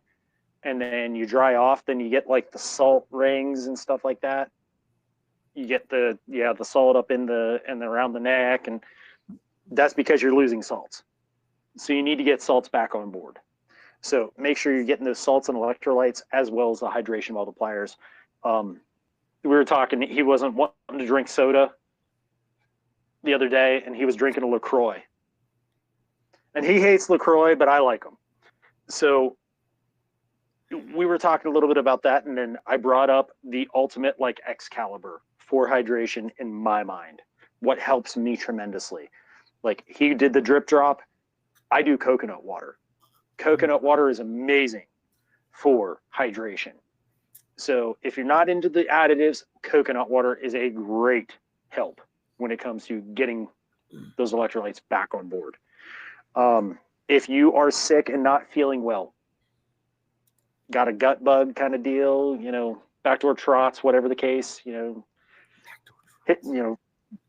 and then you dry off, then you get like the salt rings and stuff like that? You get the salt up in the and around the neck, and that's because you're losing salts. So you need to get salts back on board. So make sure you're getting those salts and electrolytes as well as the hydration multipliers. We were talking, he wasn't wanting to drink soda the other day, and he was drinking a LaCroix. And he hates LaCroix, but I like them. So we were talking a little bit about that, and then I brought up the ultimate like Excalibur for hydration in my mind. What helps me tremendously. Like he did the drip drop. I do coconut water. Coconut water is amazing for hydration. So if you're not into the additives, coconut water is a great help when it comes to getting those electrolytes back on board. If you are sick and not feeling well, got a gut bug kind of deal, backdoor trots, whatever the case,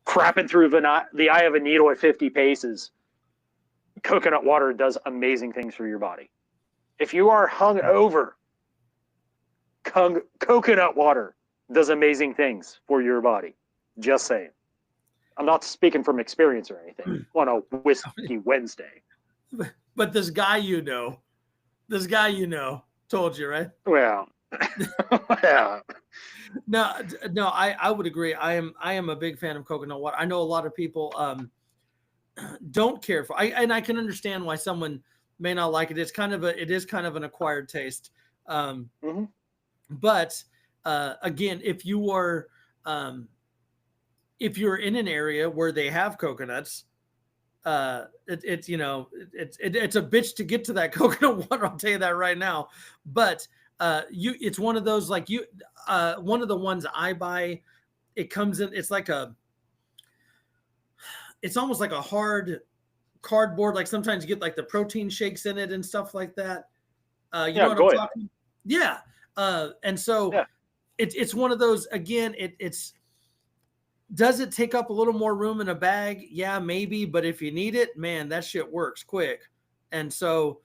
crapping through the eye of a needle at 50 paces, coconut water does amazing things for your body. If you are hungover, coconut water does amazing things for your body. Just saying. I'm not speaking from experience or anything on a Whiskey Wednesday. But this guy told you, right? Well, yeah. No, I would agree. I am a big fan of coconut water. I know a lot of people don't care for. I can understand why someone may not like it. It is kind of an acquired taste. But again, if you're in an area where they have coconuts, it's a bitch to get to that coconut water. I'll tell you that right now. But it's one of those like one of the ones I buy. It comes in. It's almost like a hard cardboard. Like sometimes you get like the protein shakes in it and stuff like that. You know what I'm talking? Yeah. And so it's one of those. Again, does it take up a little more room in a bag? Yeah, maybe. But if you need it, man, that shit works quick. And so,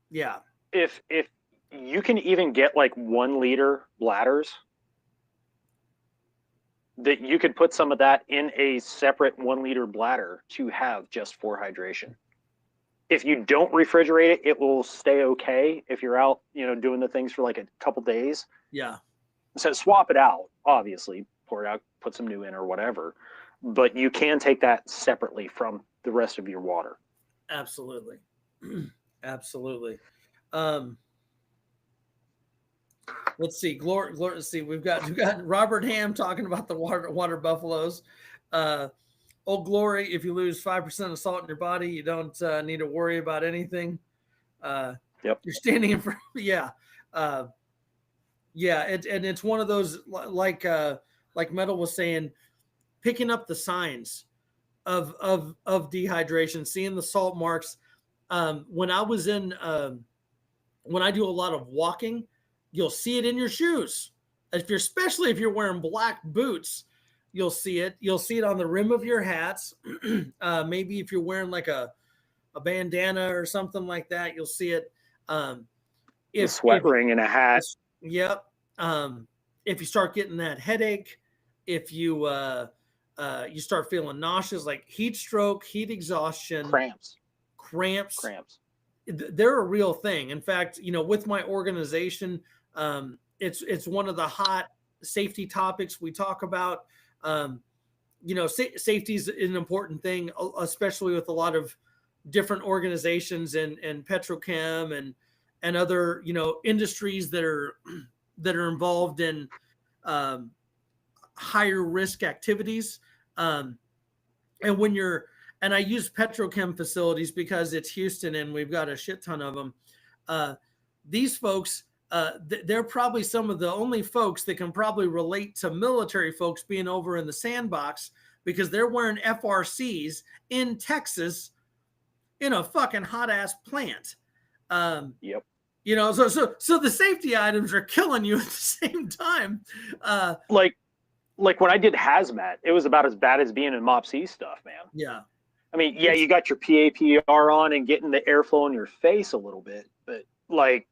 yeah. If you can even get like 1 liter bladders, that you could put some of that in a separate 1 liter bladder to have just for hydration. If you don't refrigerate it, it will stay okay if you're out, doing the things for like a couple days. Yeah. So swap it out, obviously, pour it out, put some new in or whatever. But you can take that separately from the rest of your water. Absolutely. Absolutely. Let's see. Let's see. We've got Robert Ham talking about the water buffaloes. Old Glory, if you lose 5% of salt in your body, you don't need to worry about anything. Yep. You're standing in front. Yeah. Yeah. And it's one of those like Metal was saying, picking up the signs of dehydration, seeing the salt marks. When I do a lot of walking, you'll see it in your shoes. Especially if you're wearing black boots, you'll see it. You'll see it on the rim of your hats. Maybe if you're wearing like a bandana or something like that, you'll see it. A sweat ring and a hat. Yep. If you start getting that headache, if you you start feeling nauseous, like heat stroke, heat exhaustion, cramps, they're a real thing. In fact, with my organization, it's one of the hot safety topics we talk about. Safety is an important thing, especially with a lot of different organizations and petrochem and other industries that are involved in higher risk activities. And I use petrochem facilities because it's Houston and we've got a shit ton of them. These folks, they're probably some of the only folks that can probably relate to military folks being over in the sandbox, because they're wearing FRCs in Texas in a fucking hot ass plant. Yep. So the safety items are killing you at the same time. Like when I did hazmat, it was about as bad as being in MOPC stuff, man. Yeah. I mean, yeah, you got your PAPR on and getting the airflow in your face a little bit, but like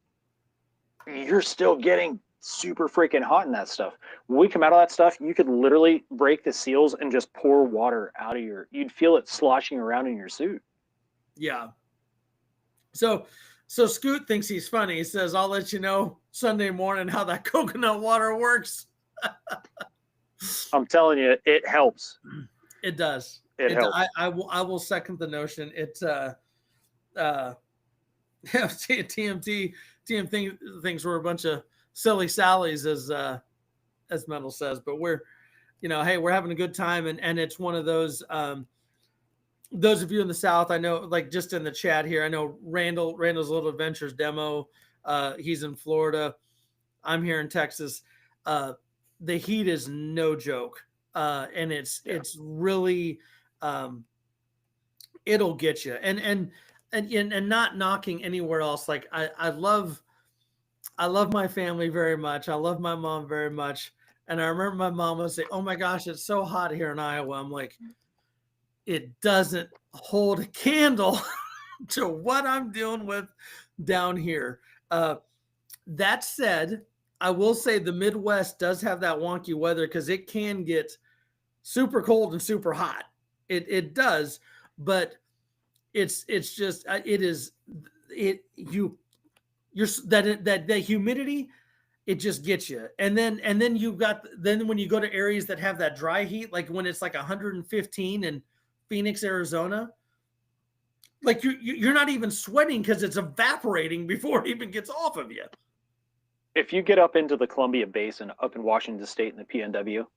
you're still getting super freaking hot in that stuff. When we come out of that stuff, you could literally break the seals and just pour water out of you'd feel it sloshing around in your suit. Yeah. So Scoot thinks he's funny. He says, I'll let you know Sunday morning how that coconut water works. I'm telling you, it helps. It does. It helps. I will second the notion. TMT thinks we're a bunch of silly Sallies, as Metal says, but we're having a good time, and it's one of those of you in the South, I know, like just in the chat here, I know Randall's Little Adventures demo. He's in Florida. I'm here in Texas. The heat is no joke. And it's really, it'll get you. And not knocking anywhere else. Like I love my family very much. I love my mom very much. And I remember my mom would say, "Oh my gosh, it's so hot here in Iowa." I'm like, it doesn't hold a candle to what I'm dealing with down here. That said, I will say the Midwest does have that wonky weather, because it can get super cold and super hot. It does, but it's just that humidity, it just gets you. And then when you go to areas that have that dry heat, like when it's like 115 in Phoenix, Arizona, like you're not even sweating because it's evaporating before it even gets off of you. If you get up into the Columbia Basin, up in Washington State in the PNW,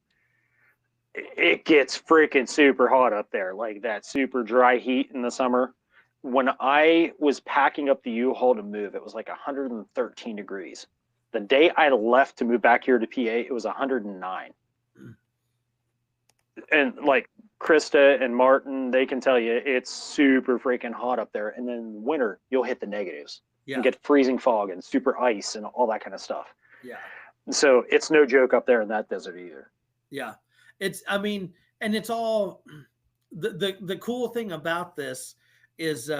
it gets freaking super hot up there, like that super dry heat in the summer. When I was packing up the U-Haul to move, it was like 113 degrees. The day I left to move back here to PA, it was 109. And like Krista and Martin, they can tell you it's super freaking hot up there. And then in winter, you'll hit the negatives. Yeah. And get freezing fog and super ice and all that kind of stuff. Yeah. So it's no joke up there in that desert either. Yeah. And it's all the cool thing about this is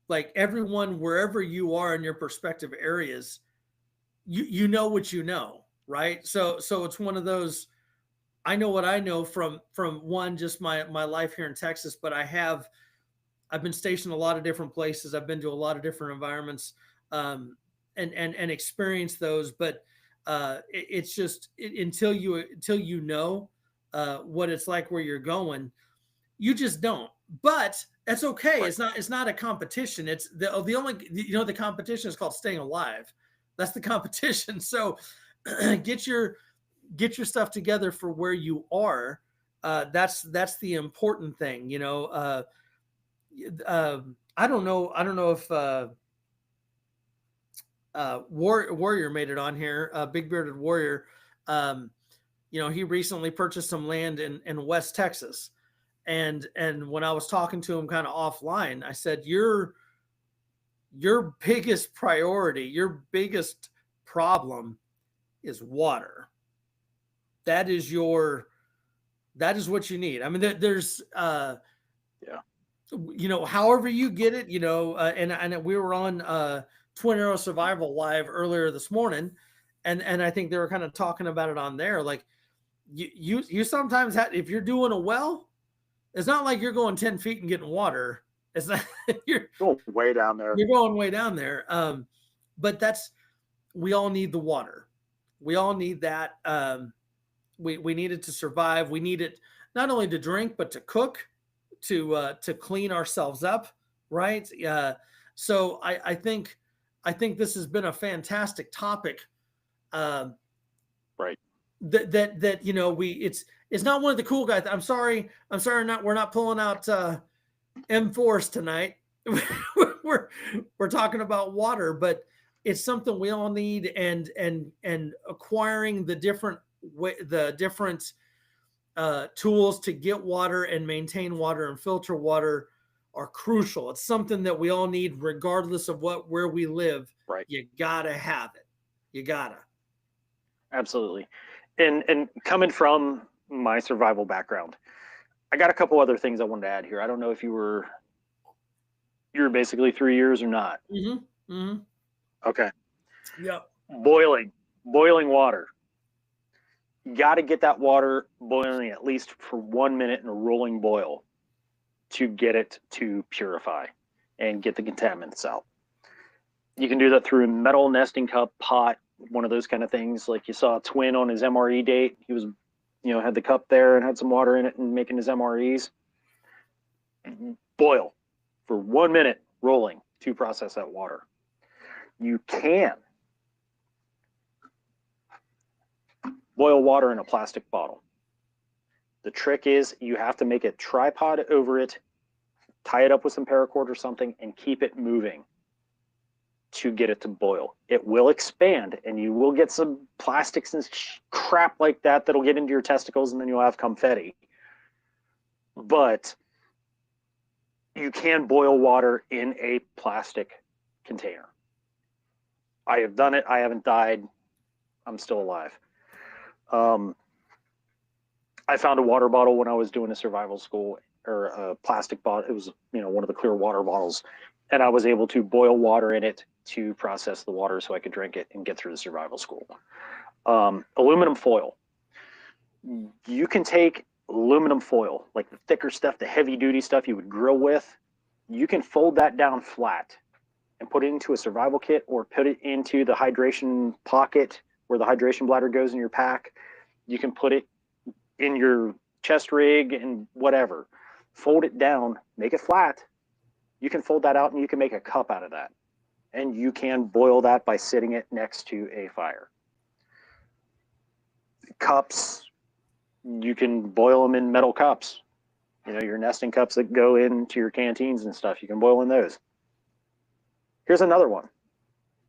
like everyone, wherever you are in your perspective areas, you know what you know, right? So it's one of those, I know what I know from one, just my life here in Texas, but I've been stationed a lot of different places. I've been to a lot of different environments, and experienced those. But it's just until you know what it's like where you're going, you just don't. But that's okay. Right. It's not a competition. It's the only the competition is called staying alive. That's the competition. So get your stuff together for where you are. That's the important thing. I don't know if Warrior made it on here. Big Bearded Warrior. He recently purchased some land in West Texas, and when I was talking to him kind of offline, I said, your biggest priority, your biggest problem is water. That is what you need. I mean, there's however you get it, and we were on Twin Arrow Survival Live earlier this morning, and I think they were kind of talking about it on there. Like you sometimes have, if you're doing a well, it's not like you're going 10 feet and getting water. It's not you're Going way down there. You're going way down there. But we all need the water. We all need that. We need it to survive. We need it not only to drink, but to cook, to clean ourselves up. Right. So I think this has been a fantastic topic. Right. That it's not one of the cool guys. I'm sorry, we're not pulling out M4s tonight. we're talking about water, but it's something we all need, and acquiring the different tools to get water and maintain water and filter water are crucial. It's something that we all need regardless of where we live. Right. You gotta have it. You gotta. Absolutely. And coming from my survival background, I got a couple other things I wanted to add here. I don't know if you were basically 3 years or not. Mm-hmm. Mm-hmm. Okay. Yep. Boiling water. You got to get that water boiling at least for 1 minute in a rolling boil to get it to purify and get the contaminants out. You can do that through a metal nesting cup, pot, one of those kind of things. Like you saw a twin on his MRE date. He was, had the cup there and had some water in it and making his MREs. Boil for 1 minute rolling to process that water. You can boil water in a plastic bottle. The trick is you have to make a tripod over it, tie it up with some paracord or something, and keep it moving to get it to boil. It will expand, and you will get some plastics and crap like that that'll get into your testicles, and then you'll have confetti. But you can boil water in a plastic container. I have done it. I haven't died. I'm still alive. I found a water bottle when I was doing a survival school, or a plastic bottle. It was, one of the clear water bottles, and I was able to boil water in it to process the water so I could drink it and get through the survival school. Aluminum foil. You can take aluminum foil, like the thicker stuff, the heavy duty stuff you would grill with. You can fold that down flat and put it into a survival kit, or put it into the hydration pocket where the hydration bladder goes in your pack. You can put it in your chest rig and whatever. Fold it down, make it flat. You can fold that out and you can make a cup out of that. And you can boil that by sitting it next to a fire. Cups, you can boil them in metal cups. Your nesting cups that go into your canteens and stuff, you can boil in those. Here's another one.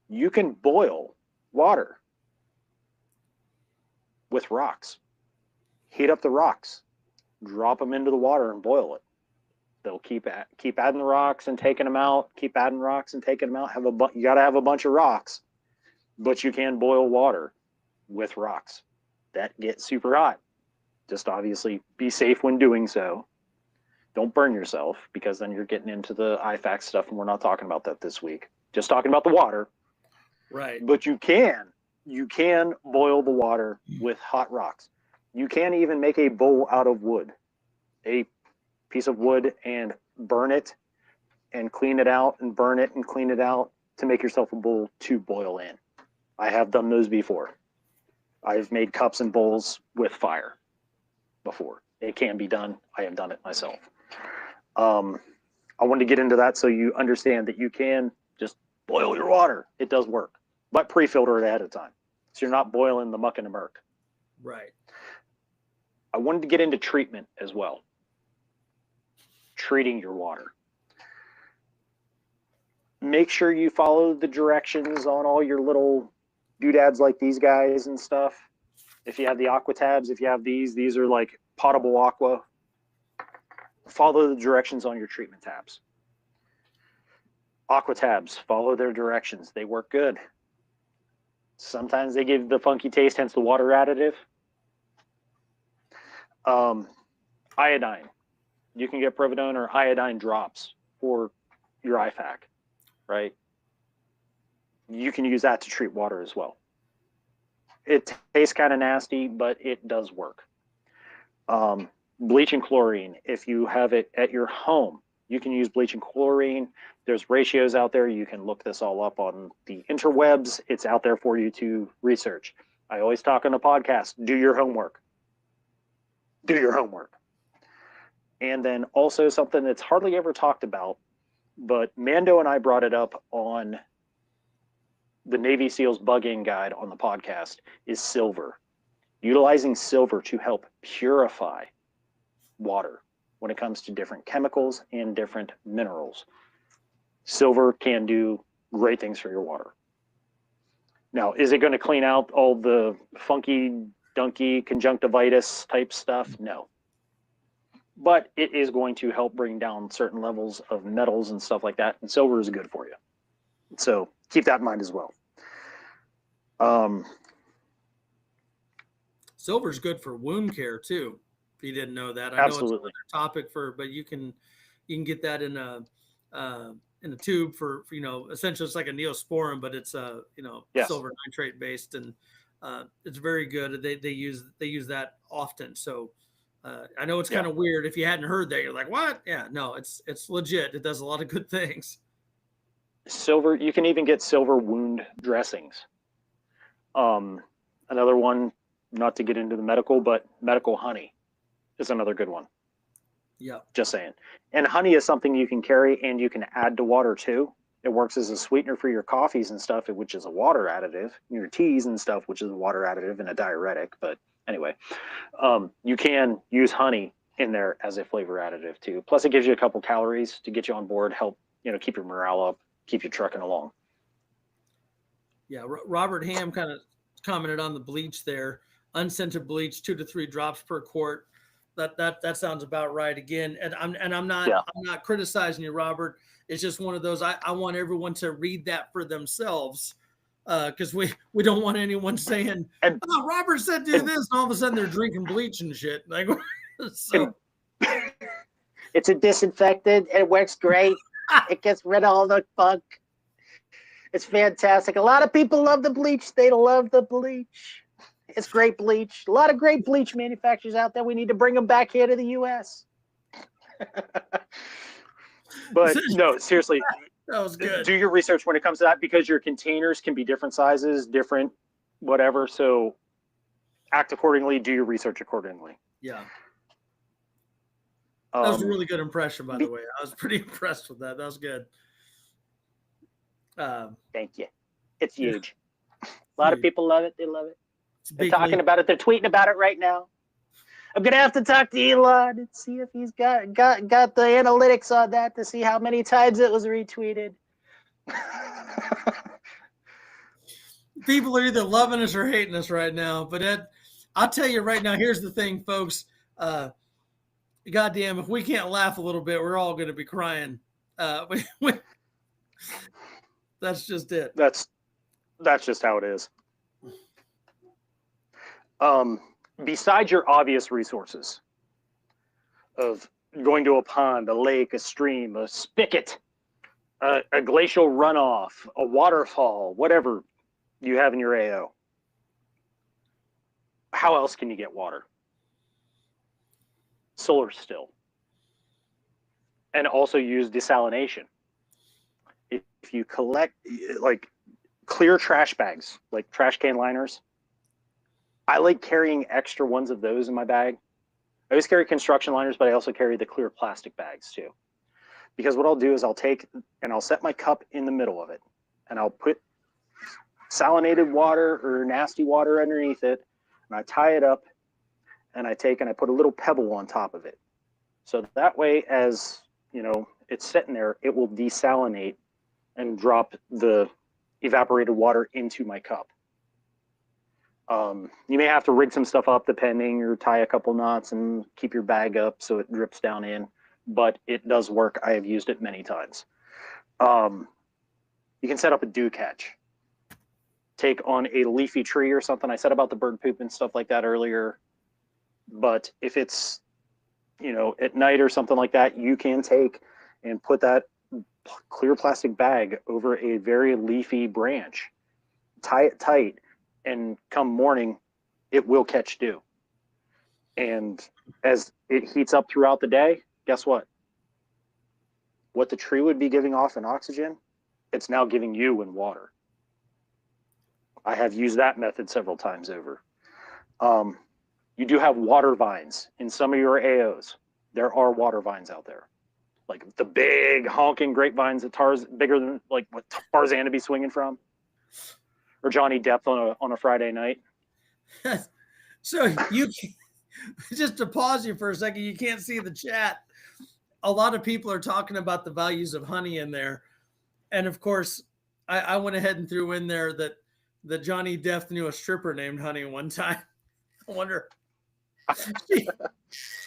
You can boil water with rocks. Heat up the rocks, drop them into the water and boil it. They'll keep adding the rocks and taking them out, keep adding rocks and taking them out. You got to have a bunch of rocks, but you can boil water with rocks. That gets super hot. Just obviously be safe when doing so. Don't burn yourself, because then you're getting into the IFAC stuff, and we're not talking about that this week. Just talking about the water. Right. But you can boil the water with hot rocks. You can even make a bowl out of wood, a piece of wood, and burn it and clean it out, and burn it and clean it out to make yourself a bowl to boil in. I have done those before. I've made cups and bowls with fire before. It can be done. I have done it myself. I wanted to get into that so you understand that you can just boil your water. It does work, but pre-filter it ahead of time, so you're not boiling the muck and the murk. Right. I wanted to get into treatment as well. Treating your water. Make sure you follow the directions on all your little doodads like these guys and stuff. If you have the aqua tabs, if you have these are like potable aqua. Follow the directions on your treatment tabs. Aqua tabs, follow their directions. They work good. Sometimes they give the funky taste, hence the water additive. Iodine. You can get providone or iodine drops for your IFAC, right? You can use that to treat water as well. It tastes kind of nasty, but it does work. Bleach and chlorine, if you have it at your home, you can use bleach and chlorine. There's ratios out there. You can look this all up on the interwebs. It's out there for you to research. I always talk on the podcast, do your homework. Do your homework. And then also something that's hardly ever talked about, but Mando and I brought it up on the Navy SEALs Bug-In Guide on the podcast, is silver. Utilizing silver to help purify water when it comes to different chemicals and different minerals. Silver can do great things for your water. Now, is it going to clean out all the funky, dunky, conjunctivitis type stuff? No. But it is going to help bring down certain levels of metals and stuff like that, and silver is good for you. So keep that in mind as well. Silver's good for wound care too. If you didn't know that, I absolutely. know it's another topic but you can get that in a tube for essentially it's like a Neosporin, but it's yes. silver nitrate based, and it's very good. They use that often. So I know it's kind of weird if you hadn't heard that. You're like, what? Yeah, no, it's legit. It does a lot of good things. Silver, you can even get silver wound dressings. Another one, not to get into the medical, but medical honey is another good one. Yeah. Just saying. And honey is something you can carry and you can add to water too. It works as a sweetener for your coffees and stuff, which is a water additive, your teas and stuff, which is a water additive and a diuretic. But anyway, you can use honey in there as a flavor additive too. Plus it gives you a couple calories to get you on board, help, keep your morale up, keep you trucking along. Yeah. Robert Ham kind of commented on the bleach there. Unscented bleach, 2 to 3 drops per quart. That sounds about right. Again, and I'm not criticizing you, Robert. It's just one of those. I want everyone to read that for themselves, because we don't want anyone saying, "Oh, Robert said do this," and all of a sudden they're drinking bleach and shit. Like, so it's a disinfectant. It works great. It gets rid of all the funk. It's fantastic. A lot of people love the bleach. They love the bleach. It's great bleach. A lot of great bleach manufacturers out there. We need to bring them back here to the U.S. But no, seriously, that was good. Do your research when it comes to that, because your containers can be different sizes, different whatever. So act accordingly. Do your research accordingly. Yeah. That was a really good impression, by the way. I was pretty impressed with that. That was good. Thank you. It's huge. A lot of people love it. They love it. They're talking about it. They're tweeting about it right now. I'm gonna have to talk to Elon and see if he's got the analytics on that to see how many times it was retweeted. People are either loving us or hating us right now. But I'll tell you right now. Here's the thing, folks. Goddamn, if we can't laugh a little bit, we're all going to be crying. That's just it. That's just how it is. Besides your obvious resources of going to a pond, a lake, a stream, a spigot, a glacial runoff, a waterfall, whatever you have in your AO, how else can you get water? Solar still. And also use desalination. If you collect like clear trash bags, like trash can liners, I like carrying extra ones of those in my bag. I always carry construction liners, but I also carry the clear plastic bags too. Because what I'll do is I'll take and I'll set my cup in the middle of it, and I'll put salinated water or nasty water underneath it, and I tie it up, and I take and I put a little pebble on top of it. So that way, as it's sitting there, it will desalinate and drop the evaporated water into my cup. You may have to rig some stuff up depending, or tie a couple knots and keep your bag up so it drips down in, but it does work. I have used it many times. You can set up a dew catch. Take on a leafy tree or something. I said about the bird poop and stuff like that earlier, but if it's, at night or something like that, you can take and put that clear plastic bag over a very leafy branch, tie it tight, and come morning, it will catch dew. And as it heats up throughout the day, guess what? What the tree would be giving off in oxygen, it's now giving you in water. I have used that method several times over. You do have water vines in some of your AOs. There are water vines out there, like the big honking grapevines that bigger than like what Tarzan to be swinging from, or Johnny Depp on a Friday night. So you just to pause you for a second, you can't see the chat. A lot of people are talking about the values of honey in there, and of course, I went ahead and threw in there that Johnny Depp knew a stripper named Honey one time. I wonder.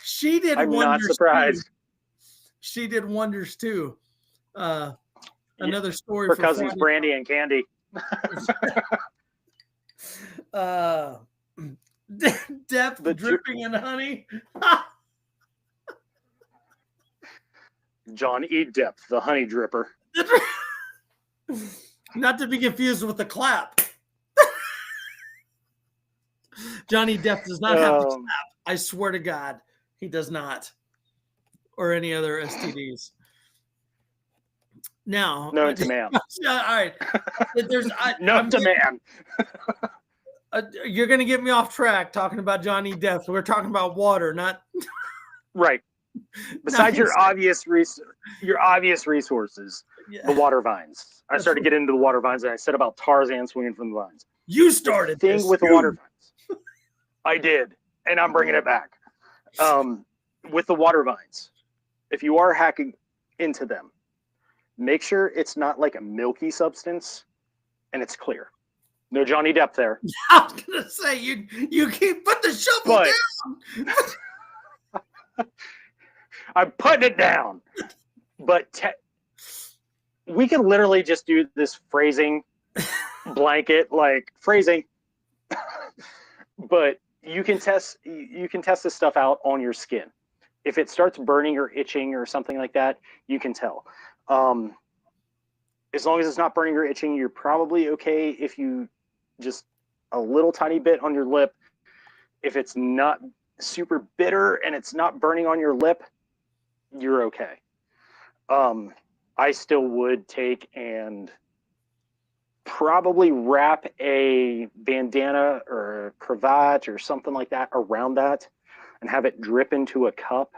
She did I'm wonders. not surprised. Too. She did wonders too. Another story for cousins Brandy and Candy. Depth dripping in honey. John E. Depp, the honey dripper. Not to be confused with the clap. Johnny Depp does not have the clap. I swear to God, he does not. Or any other STDs. Now, known to man. All right. Known to man. You're going to get me off track talking about Johnny Depp. We're talking about water, not right. Besides your obvious resources, the water vines. I started getting into the water vines, and I said about Tarzan swinging from the vines. You started the thing this. With the water vines. I did, and I'm bringing it back. With the water vines, if you are hacking into them, make sure it's not like a milky substance, and it's clear. No Johnny Depp there. I was gonna say you keep put the shovel down. I'm putting it down, but we can literally just do this phrasing blanket, like phrasing. But you can test this stuff out on your skin. If it starts burning or itching or something like that, you can tell. As long as it's not burning or itching, you're probably okay. If you just a little tiny bit on your lip, if it's not super bitter and it's not burning on your lip, you're okay. I still would take and probably wrap a bandana or a cravat or something like that around that and have it drip into a cup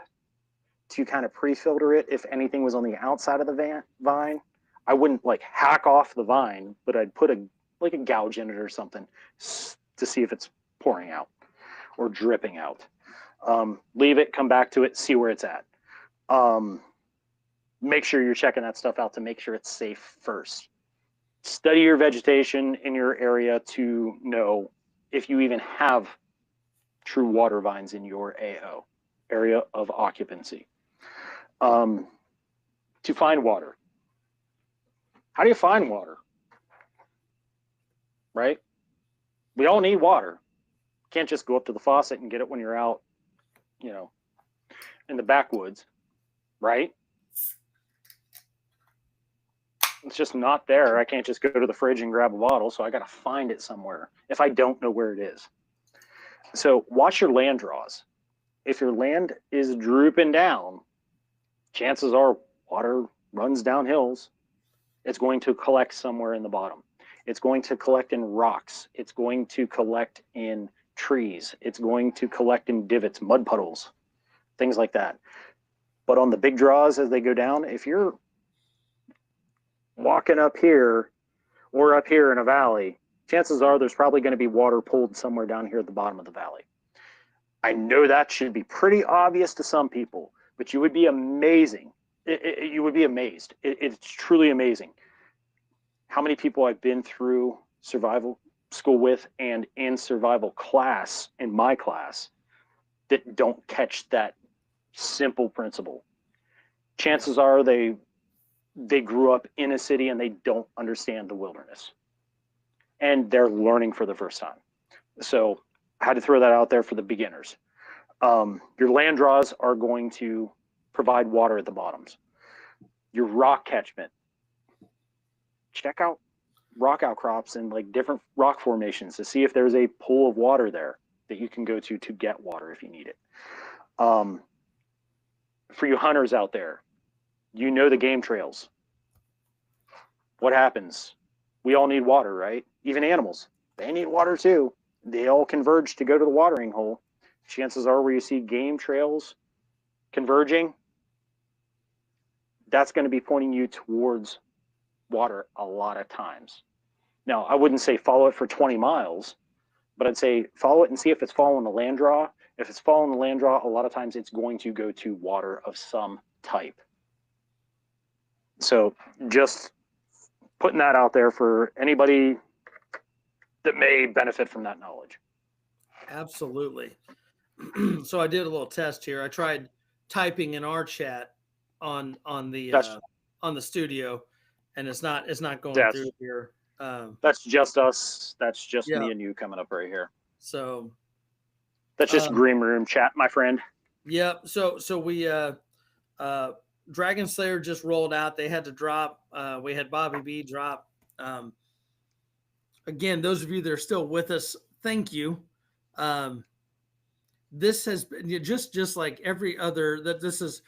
to kind of pre-filter it if anything was on the outside of the vine. I wouldn't like hack off the vine, but I'd put a gouge in it or something to see if it's pouring out or dripping out. Leave it, come back to it, see where it's at. Make sure you're checking that stuff out to make sure it's safe first. Study your vegetation in your area to know if you even have true water vines in your AO, area of occupancy. To find water. How do you find water? Right? We all need water. Can't just go up to the faucet and get it when you're out, in the backwoods, right? It's just not there. I can't just go to the fridge and grab a bottle, so I got to find it somewhere if I don't know where it is. So watch your land draws. If your land is drooping down, chances are water runs down hills. It's going to collect somewhere in the bottom. It's going to collect in rocks. It's going to collect in trees. It's going to collect in divots, mud puddles, things like that. But on the big draws as they go down, if you're walking up here or up here in a valley, chances are there's probably going to be water pulled somewhere down here at the bottom of the valley. I know that should be pretty obvious to some people, but you would be amazing. You would be amazed. It's truly amazing how many people I've been through survival school with and in survival class, in my class, that don't catch that simple principle. Chances are they grew up in a city and they don't understand the wilderness. And they're learning for the first time. So I had to throw that out there for the beginners. Your land draws are going to provide water at the bottoms. Your rock catchment. Check out rock outcrops and like different rock formations to see if there's a pool of water there that you can go to get water if you need it. For you hunters out there, you know the game trails. What happens? We all need water, right? Even animals, they need water too. They all converge to go to the watering hole. Chances are where you see game trails converging, that's going to be pointing you towards water a lot of times. Now, I wouldn't say follow it for 20 miles, but I'd say follow it and see if it's following the land draw. If it's following the land draw, a lot of times it's going to go to water of some type. So just putting that out there for anybody that may benefit from that knowledge. Absolutely. So I did a little test here. I tried typing in our chat on the studio, and it's not going through here. That's just us. That's just me and you coming up right here. So that's just green room chat, my friend. Yep. So we Dragon Slayer just rolled out. They had to drop. We had Bobby B drop. Again, those of you that are still with us, thank you. This has been just like every other that this is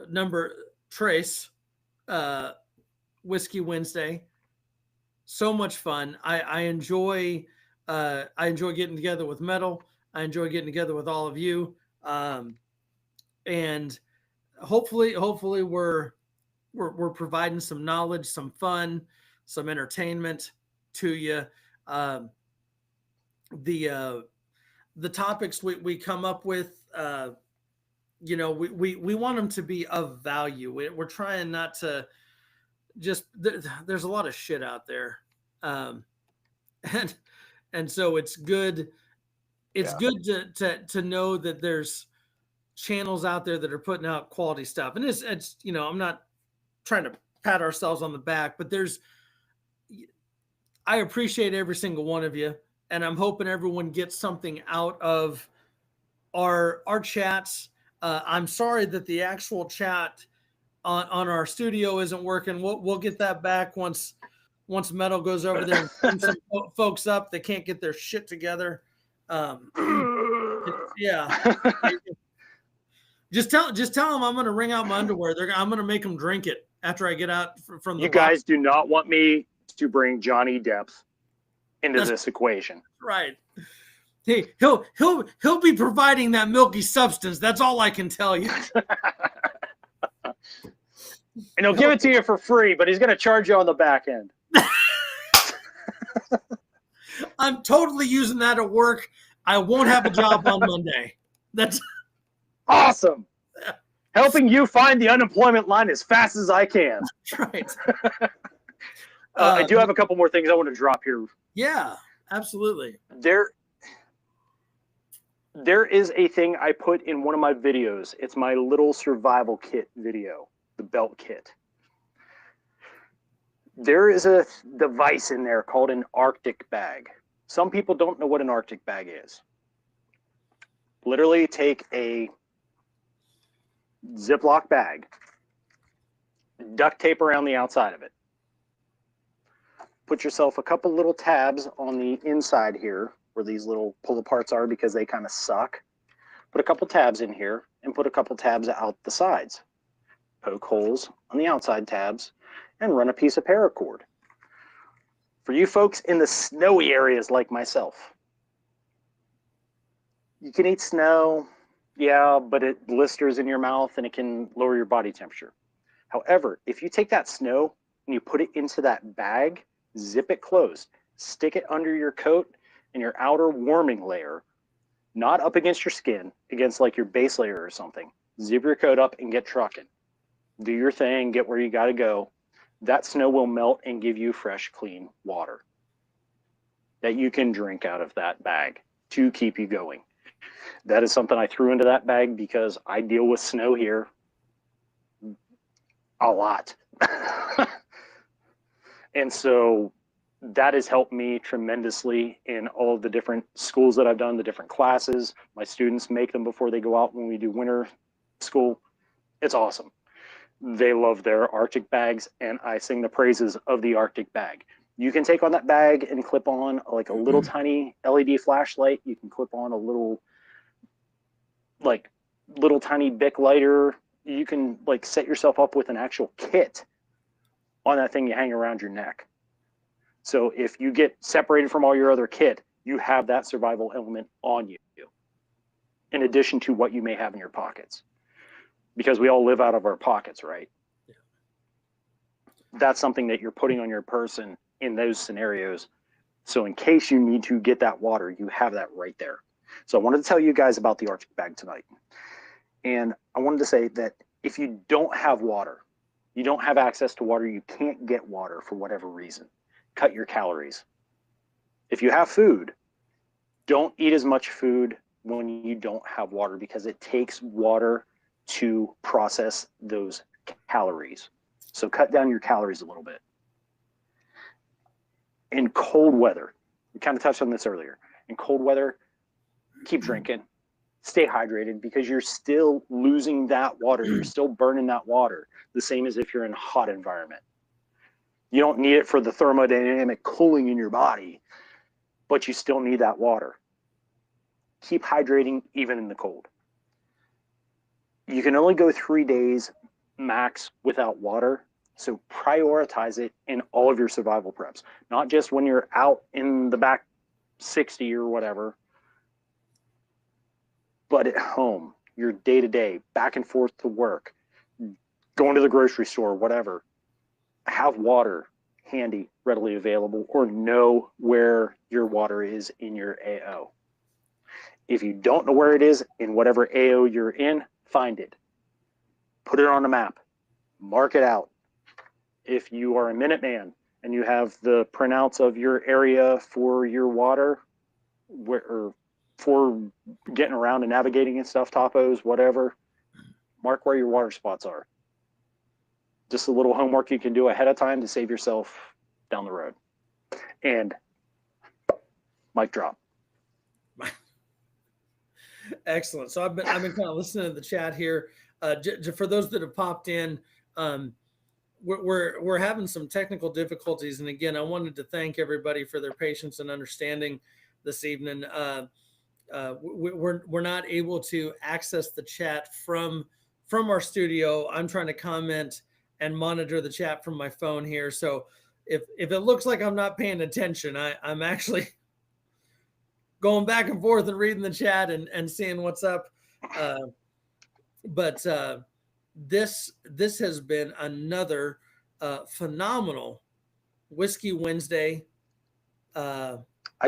number Trace Whiskey Wednesday. So much fun. I enjoy getting together with Metal. I enjoy getting together with all of you. And hopefully we're providing some knowledge, some fun, some entertainment to you. The topics we come up with, we want them to be of value. We're trying not to just, there's a lot of shit out there. And so it's good. It's good to know that there's channels out there that are putting out quality stuff. And it's, I'm not trying to pat ourselves on the back, but I appreciate every single one of you. And I'm hoping everyone gets something out of our chats. I'm sorry that the actual chat on our studio isn't working. We'll get that back once Metal goes over there and brings some folks up that can't get their shit together. Yeah. Just tell them I'm going to wring out my underwear. I'm going to make them drink it after I get out from the. You guys do not want me to bring Johnny Depp into this equation. Right. Hey, he'll be providing that milky substance. That's all I can tell you. And he'll give it to you for free, but he's going to charge you on the back end. I'm totally using that at work. I won't have a job on Monday. That's awesome. Helping you find the unemployment line as fast as I can. Right. I do have a couple more things I want to drop here. Yeah, absolutely. There is a thing I put in one of my videos. It's my little survival kit video, the belt kit. There is a device in there called an Arctic bag. Some people don't know what an Arctic bag is. Literally take a Ziploc bag, duct tape around the outside of it. Put yourself a couple little tabs on the inside here where these little pull aparts are because they kind of suck. Put a couple tabs in here and put a couple tabs out the sides. Poke holes on the outside tabs and run a piece of paracord. For you folks in the snowy areas like myself, you can eat snow, yeah, but it blisters in your mouth and it can lower your body temperature. However, if you take that snow and you put it into that bag, zip it closed, stick it under your coat and your outer warming layer, not up against your skin, against like your base layer or something. Zip your coat up and get trucking. Do your thing, get where you got to go. That snow will melt and give you fresh, clean water that you can drink out of that bag to keep you going. That is something I threw into that bag because I deal with snow here a lot. And so that has helped me tremendously in all of the different schools that I've done, the different classes. My students make them before they go out when we do winter school. It's awesome. They love their Arctic bags, and I sing the praises of the Arctic bag. You can take on that bag and clip on like a little tiny LED flashlight. You can clip on a little tiny Bic lighter. You can like set yourself up with an actual kit on that thing you hang around your neck. So if you get separated from all your other kit, you have that survival element on you, in addition to what you may have in your pockets. Because we all live out of our pockets, right? Yeah. That's something that you're putting on your person in those scenarios. So in case you need to get that water, you have that right there. So I wanted to tell you guys about the Arctic bag tonight. And I wanted to say that if you don't have water, you don't have access to water, you can't get water for whatever reason, cut your calories. If you have food, don't eat as much food when you don't have water, because it takes water to process those calories. So cut down your calories a little bit. In cold weather, we kind of touched on this earlier. In cold weather, keep drinking, stay hydrated, because you're still losing that water. You're still burning that water, the same as if you're in a hot environment. You don't need it for the thermodynamic cooling in your body, but you still need that water. Keep hydrating even in the cold. You can only go 3 days max without water, so prioritize it in all of your survival preps, not just when you're out in the back 60 or whatever, but at home, your day-to-day, back and forth to work, going to the grocery store, whatever. Have water handy, readily available, or know where your water is in your AO. If you don't know where it is in whatever AO you're in, find it. Put it on a map. Mark it out. If you are a Minuteman and you have the printouts of your area for your water, or for getting around and navigating and stuff, topos, whatever, mark where your water spots are. Just a little homework you can do ahead of time to save yourself down the road. And mic drop. Excellent. So I've been kind of listening to the chat here. For those that have popped in, we're having some technical difficulties, and again, I wanted to thank everybody for their patience and understanding this evening. We're not able to access the chat from our studio. I'm trying to comment and monitor the chat from my phone here. So if it looks like I'm not paying attention, I'm actually going back and forth and reading the chat and seeing what's up. But this has been another phenomenal Whiskey Wednesday. I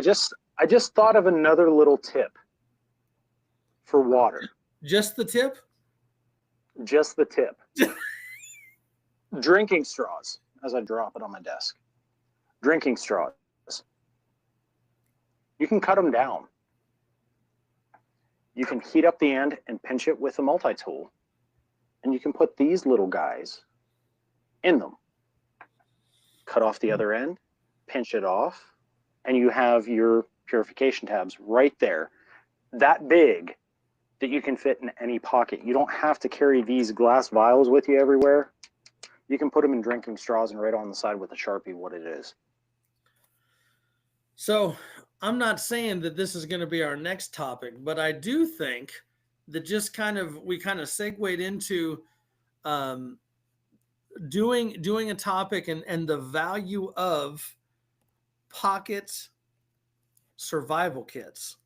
just thought of another little tip for water. Just the tip? Just the tip. Drinking straws, as I drop it on my desk. Drinking straws. You can cut them down. You can heat up the end and pinch it with a multi-tool. And you can put these little guys in them. Cut off the other end, pinch it off, and you have your purification tabs right there, that big, that you can fit in any pocket. You don't have to carry these glass vials with you everywhere. You can put them in drinking straws and right on the side with a Sharpie what it is. So I'm not saying that this is going to be our next topic, but I do think that we kind of segued into doing a topic and the value of pocket survival kits.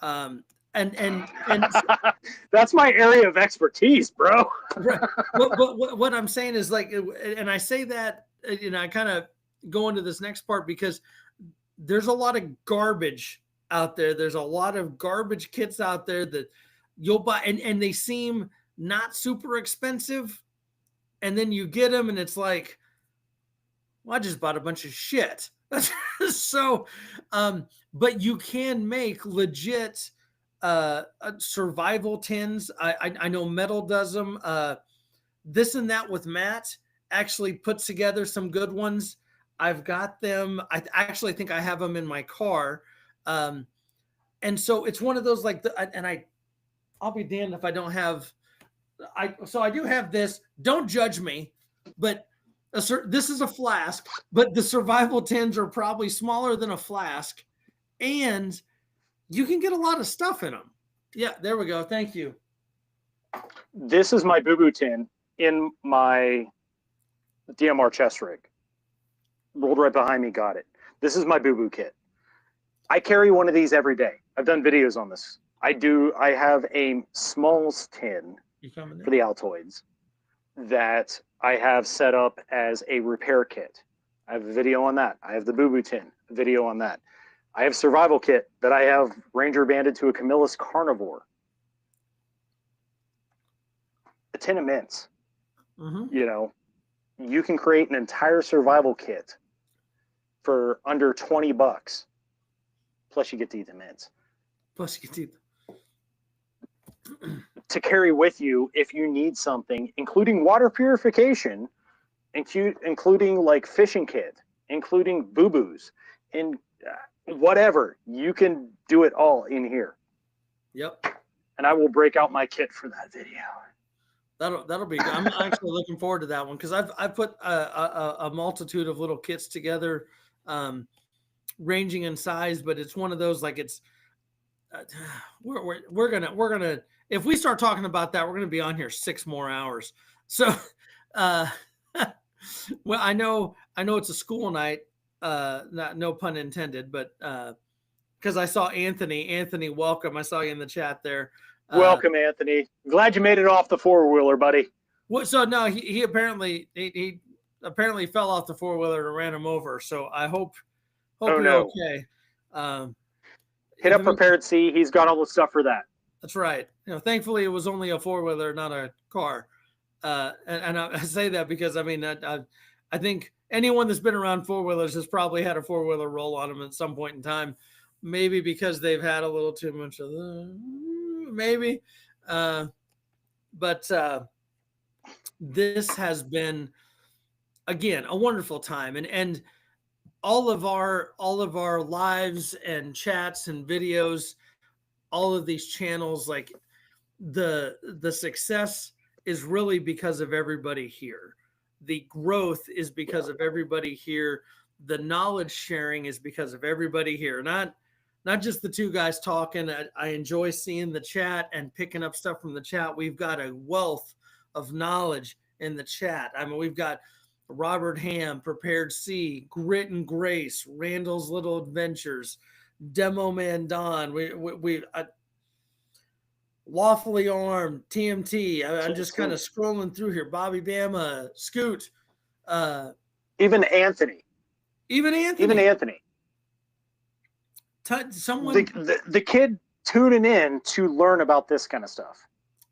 And that's my area of expertise, bro. Right. But what I'm saying is, like, and I say that, I kind of go into this next part because there's a lot of garbage out there. There's a lot of garbage kits out there that you'll buy, and they seem not super expensive. And then you get them and it's like, well, I just bought a bunch of shit. So, but you can make legit survival tins. I know Metal does them. This and That with Matt actually puts together some good ones. I've got them. I actually think I have them in my car. And so it's one of those, like, I'll be damned if I don't have, so I do have this. Don't judge me, but This is a flask, but the survival tins are probably smaller than a flask, and you can get a lot of stuff in them. Yeah, there we go. Thank you. This is my boo-boo tin in my DMR chest rig. Rolled right behind me, got it. This is my boo-boo kit. I carry one of these every day. I've done videos on this. I have a Smalls tin for the Altoids that I have set up as a repair kit. I have a video on that. I have the boo-boo tin, a video on that. I have survival kit that I have ranger banded to a Camillus carnivore. A tin of mints. Mm-hmm. You know, you can create an entire survival kit for under $20. Plus you get to eat the mints. Plus you get to eat to carry with you if you need something, including water purification, including like fishing kit, including boo-boos, and whatever. You can do it all in here. Yep. And I will break out my kit for that video. That'll be good. I'm actually looking forward to that one because I've put a multitude of little kits together, ranging in size, but it's one of those like it's we're gonna if we start talking about that, we're gonna be on here 6 more hours. So well, I know it's a school night, no pun intended, but because I saw Anthony, welcome. I saw you in the chat there. Welcome, Anthony. Glad you made it off the 4-wheeler, buddy. Well, so no, he apparently fell off the 4-wheeler and ran him over. So I hope you're okay. Hit up Prepared C. He's got all the stuff for that. That's right. You know, thankfully it was only a 4-wheeler, not a car. And I say that because I mean I think anyone that's been around 4-wheelers has probably had a 4-wheeler roll on them at some point in time. Maybe because they've had a little too much of maybe. But this has been again a wonderful time, and all of our lives and chats and videos, all of these channels, like the success is really because of everybody here. The growth is because of everybody here. The knowledge sharing is because of everybody here. Not just the two guys talking. I enjoy seeing the chat and picking up stuff from the chat. We've got a wealth of knowledge in the chat. I mean, we've got Robert Ham, Prepared C, Grit and Grace, Randall's Little Adventures, Demo Man Don. We Lawfully Armed, TMT. I'm just kind of scrolling through here. Bobby Bama, Scoot. Even Anthony. Someone the kid tuning in to learn about this kind of stuff.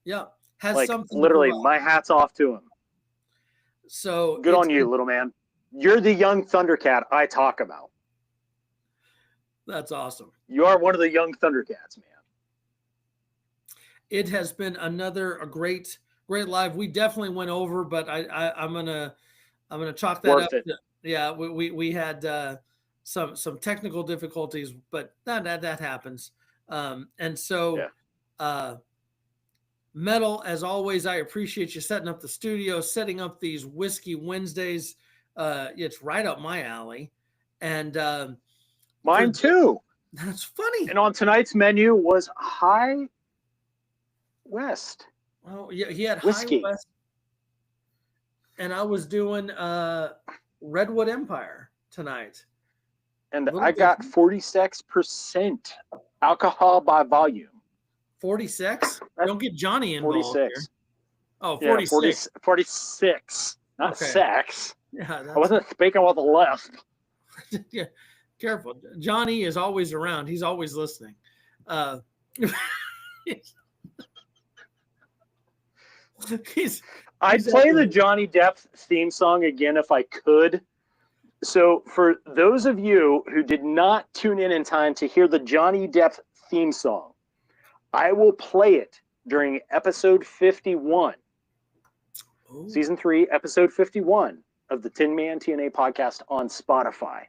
Yeah, has like something literally my hat's off to him. So good on you, little man. You're the young Thundercat I talk about. That's awesome. You are one of the young Thundercats, man. It has been a great live. We definitely went over, but I'm gonna chalk that up. Yeah, we had some technical difficulties, but that happens. And so, Metal, as always, I appreciate you setting up the studio, setting up these Whiskey Wednesdays. It's right up my alley, and mine too. That's funny. And on tonight's menu was High West. Oh yeah, he had whiskey. High West, and I was doing Redwood Empire tonight. And I got 46% alcohol by volume. 46? Don't get Johnny involved 46. Here. Oh, 46. Yeah, 46. Not sex. Yeah, I wasn't speaking with the left. Yeah, careful. Johnny is always around. He's always listening. I'd play the Johnny Depp theme song again if I could. So for those of you who did not tune in time to hear the Johnny Depp theme song, I will play it during episode 51, season 3, episode 51 of the Tin Man TNA podcast on Spotify.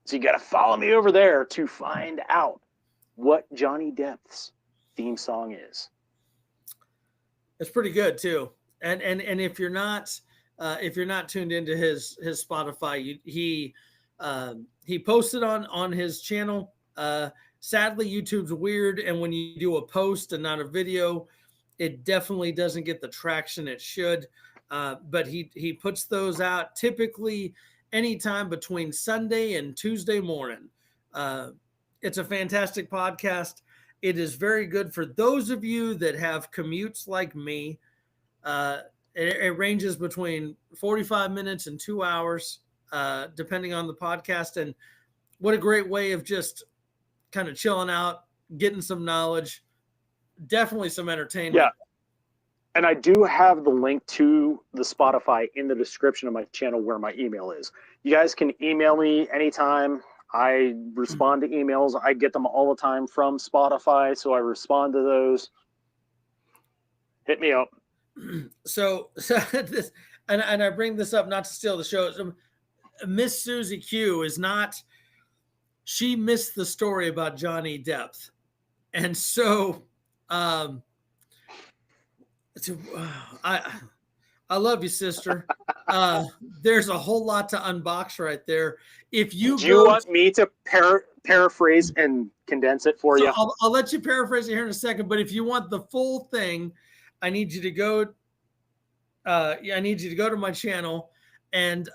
So you got to follow me over there to find out what Johnny Depp's theme song is. It's pretty good too. And if you're not, if you're not tuned into his Spotify, he posted on his channel. Sadly, YouTube's weird, and when you do a post and not a video, it definitely doesn't get the traction it should. But he puts those out typically anytime between Sunday and Tuesday morning. It's a fantastic podcast. It is very good for those of you that have commutes like me. It ranges between 45 minutes and 2 hours, depending on the podcast. And what a great way of just kind of chilling out, getting some knowledge, definitely some entertainment. Yeah. And I do have the link to the Spotify in the description of my channel where my email is. You guys can email me anytime. I respond to emails. I get them all the time from Spotify, so I respond to those. Hit me up. So this, and I bring this up not to steal the show. Miss Susie Q is not. She missed the story about Johnny Depp, and so I love you, sister. There's a whole lot to unbox right there. If you do you want me to paraphrase and condense it for you? I'll let you paraphrase it here in a second. But if you want the full thing, I need you to go. I need you to go to my channel, and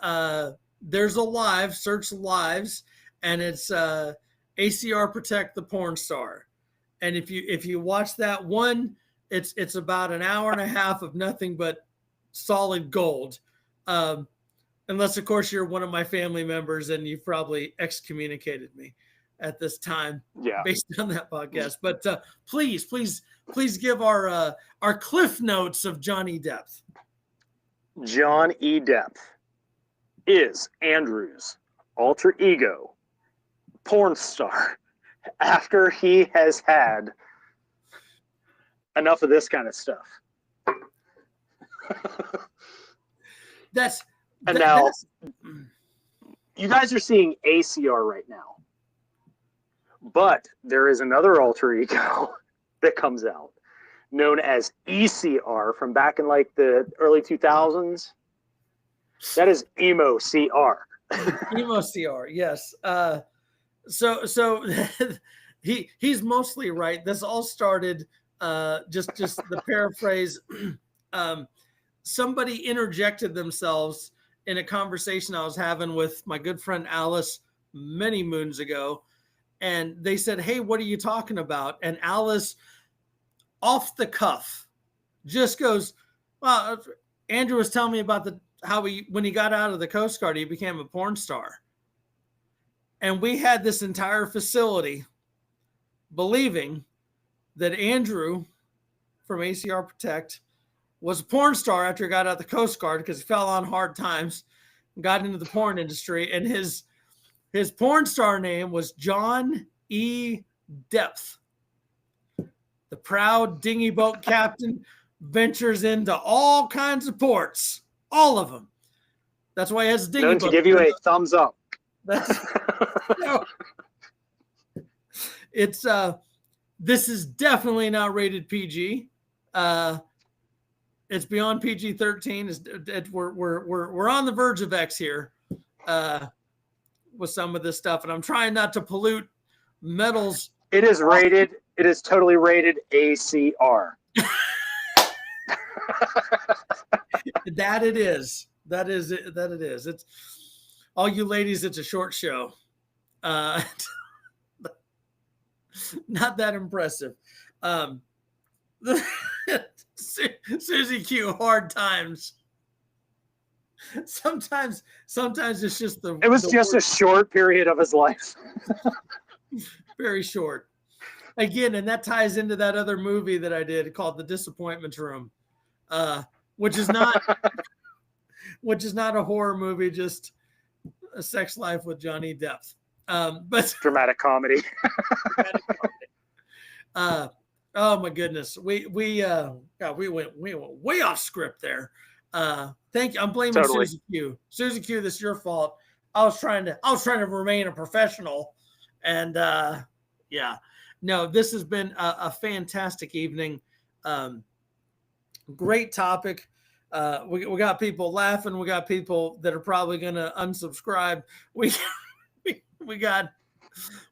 there's a live. Search lives, and it's ACR Protect the Porn Star. And if you watch that one, it's about an hour and a half of nothing but solid gold. Unless of course you're one of my family members and you've probably excommunicated me at this time, based on that podcast. But please give our cliff notes of Johnny Depp. John E. Depp is Andrew's alter ego porn star after he has had enough of this kind of stuff. Now you guys are seeing ACR right now, but there is another alter ego that comes out known as ECR from back in like the early 2000s. That is Emo CR. Emo CR, yes. So he's mostly right. This all started just the paraphrase. Somebody interjected themselves in a conversation I was having with my good friend Alice many moons ago, and they said, "Hey, what are you talking about?" And Alice, off the cuff, just goes, "Well, Andrew was telling me about how when he got out of the Coast Guard, he became a porn star." And we had this entire facility believing that Andrew from ACR Protect was a porn star after he got out of the Coast Guard because he fell on hard times and got into the porn industry. And his porn star name was John E. Depp. The proud dinghy boat captain ventures into all kinds of ports, all of them. That's why he has a dinghy boat. To give you a thumbs up. It's this is definitely not rated PG. It's beyond PG-13. We're on the verge of X here with some of this stuff, and I'm trying not to pollute Metal's. It is rated. It is totally rated ACR. That it is. That it is. It's all you ladies. It's a short show. Not that impressive. Susie Q, hard times. Sometimes it's just it was just a short period of his life. Very short. Again, and that ties into that other movie that I did called The Disappointment Room, which is not a horror movie, just a sex life with Johnny Depp. But dramatic comedy. Oh my goodness, we went way off script there. Thank you. I'm blaming totally. Susie Q. Susie Q, this is your fault. I was trying to remain a professional, and no, this has been a fantastic evening. Great topic. We got people laughing. We got people that are probably going to unsubscribe. We got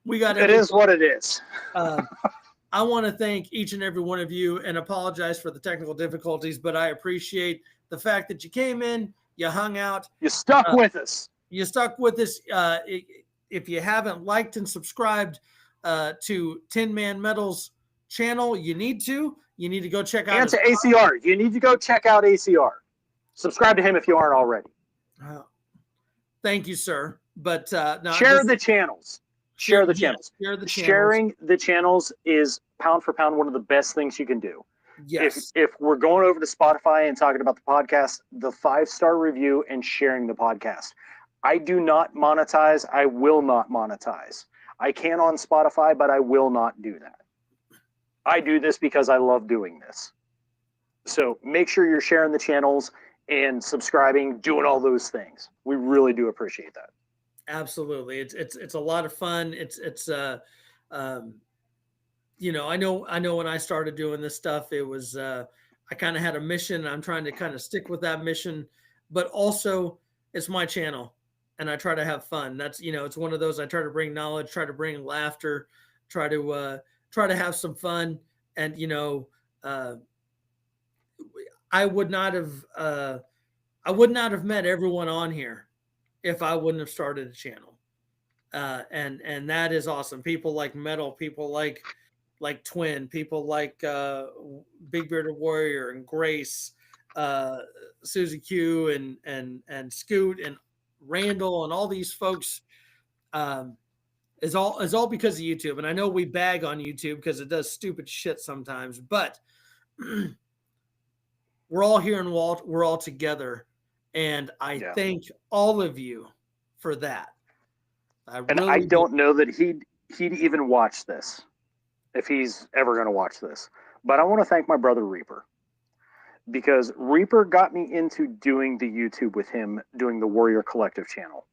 It is what it is. I want to thank each and every one of you and apologize for the technical difficulties, but I appreciate the fact that you came in, you hung out, you stuck with us. You stuck with us. If you haven't liked and subscribed to TinMan-Metal's channel, you need to. You need to go check out. And to ACR, you need to go check out ACR. Subscribe to him if you aren't already. Thank you, sir. But share the channels. Share the channels. Share the channels. Sharing the channels is pound for pound one of the best things you can do. Yes. If we're going over to Spotify and talking about the podcast, the 5-star review and sharing the podcast. I do not monetize. I will not monetize. I can on Spotify, but I will not do that. I do this because I love doing this. So make sure you're sharing the channels and subscribing, doing all those things. We really do appreciate that. Absolutely. It's a lot of fun. You know, I know when I started doing this stuff, it was, I kind of had a mission. I'm trying to kind of stick with that mission, but also it's my channel and I try to have fun. That's, you know, it's one of those, I try to bring knowledge, try to bring laughter, try to have some fun. And, you know, I would not have met everyone on here if I wouldn't have started a channel. And that is awesome. People like Metal, people like Twin, people like Big Bearded Warrior and Grace, Susie Q and Scoot and Randall and all these folks is all because of YouTube. And I know we bag on YouTube because it does stupid shit sometimes, but we're all here and we're all together. And I thank all of you for that. I don't know that he'd even watch this if he's ever going to watch this. But I want to thank my brother Reaper, because Reaper got me into doing the YouTube with him, doing the Warrior Collective channel.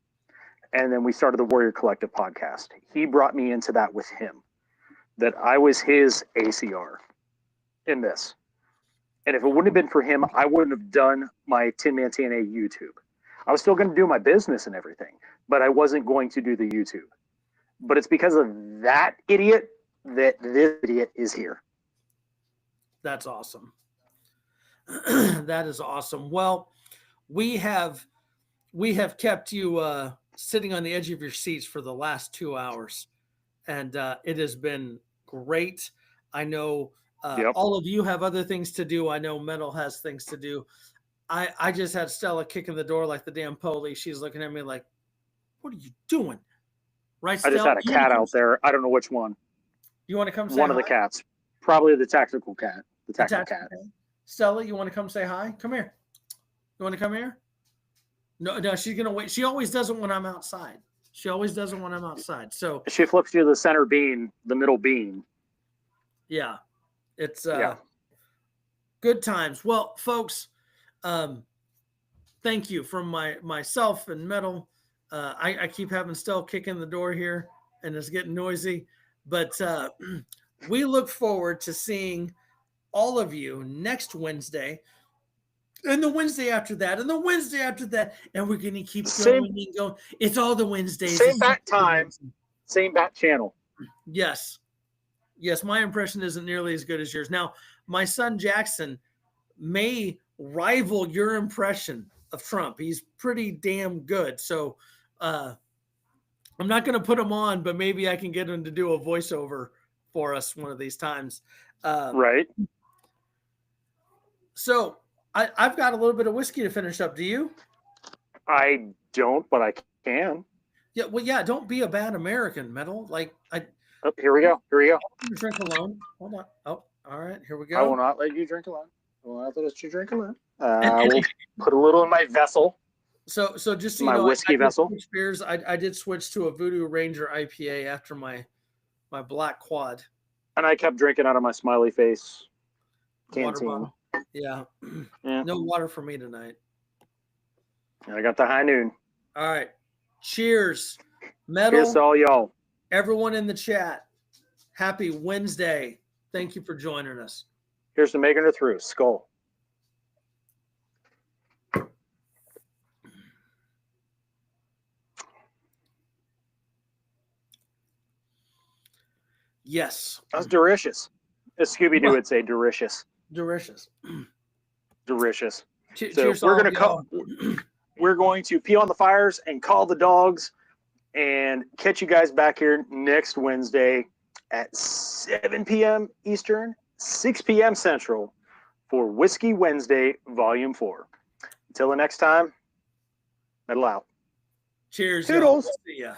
And then we started the Warrior Collective podcast. He brought me into that with him, that I was his ACR in this. And if it wouldn't have been for him, I wouldn't have done my TinMan-TNA YouTube. I was still going to do my business and everything, but I wasn't going to do the YouTube. But it's because of that idiot that this idiot is here. That's awesome. That is awesome. Well, we have kept you sitting on the edge of your seats for the last 2 hours, and it has been great. I know all of you have other things to do. I know Metal has things to do. I just had Stella kicking the door like the damn police. She's looking at me like, "What are you doing?" Right, Stella? I just had a cat out there. I don't know which one. You want to come say one hi? Of the cats. Probably the tactical cat. The tactical cat. Stella, you want to come say hi? Come here. You want to come here? No, she's going to wait. She always does it when I'm outside. So she flips you the center bean, the middle bean. Yeah. It's good times. Well, folks, thank you from myself and Metal. I keep having Stella kick in the door here and it's getting noisy, but we look forward to seeing all of you next Wednesday and the Wednesday after that and the Wednesday after that. And we're going to keep going and going. It's all the Wednesdays. Same bat time, same bat channel. Yes. My impression isn't nearly as good as yours. Now, my son Jackson may rival your impression of Trump. He's pretty damn good. So I'm not going to put him on, but maybe I can get him to do a voiceover for us one of these times. Right. So I've got a little bit of whiskey to finish up. Do you? I don't, but I can. Yeah. Well, yeah. Don't be a bad American, Metal. Oh, here we go. Drink alone. Hold on. Oh, all right. Here we go. I will not let you drink alone. I will not let you drink alone. I will put a little in my vessel. So just so my you know, whiskey vessel. Beers. I did switch to a Voodoo Ranger IPA after my Black Quad. And I kept drinking out of my smiley face canteen. Yeah. No water for me tonight. I got the high noon. All right. Cheers, Metal. Cheers to all y'all. Everyone in the chat, happy Wednesday. Thank you for joining us. Here's to making it through. Skull. Yes. That's delicious. As Scooby-Doo would say, delicious. Delicious. Delicious. So Cheers, we're all gonna of y'all. we're going to pee on the fires and call the dogs and catch you guys back here next Wednesday at 7 p.m. Eastern, 6 p.m. Central for Whiskey Wednesday Volume 4. Until the next time, metal out. Cheers, y'all. Toodles. See ya.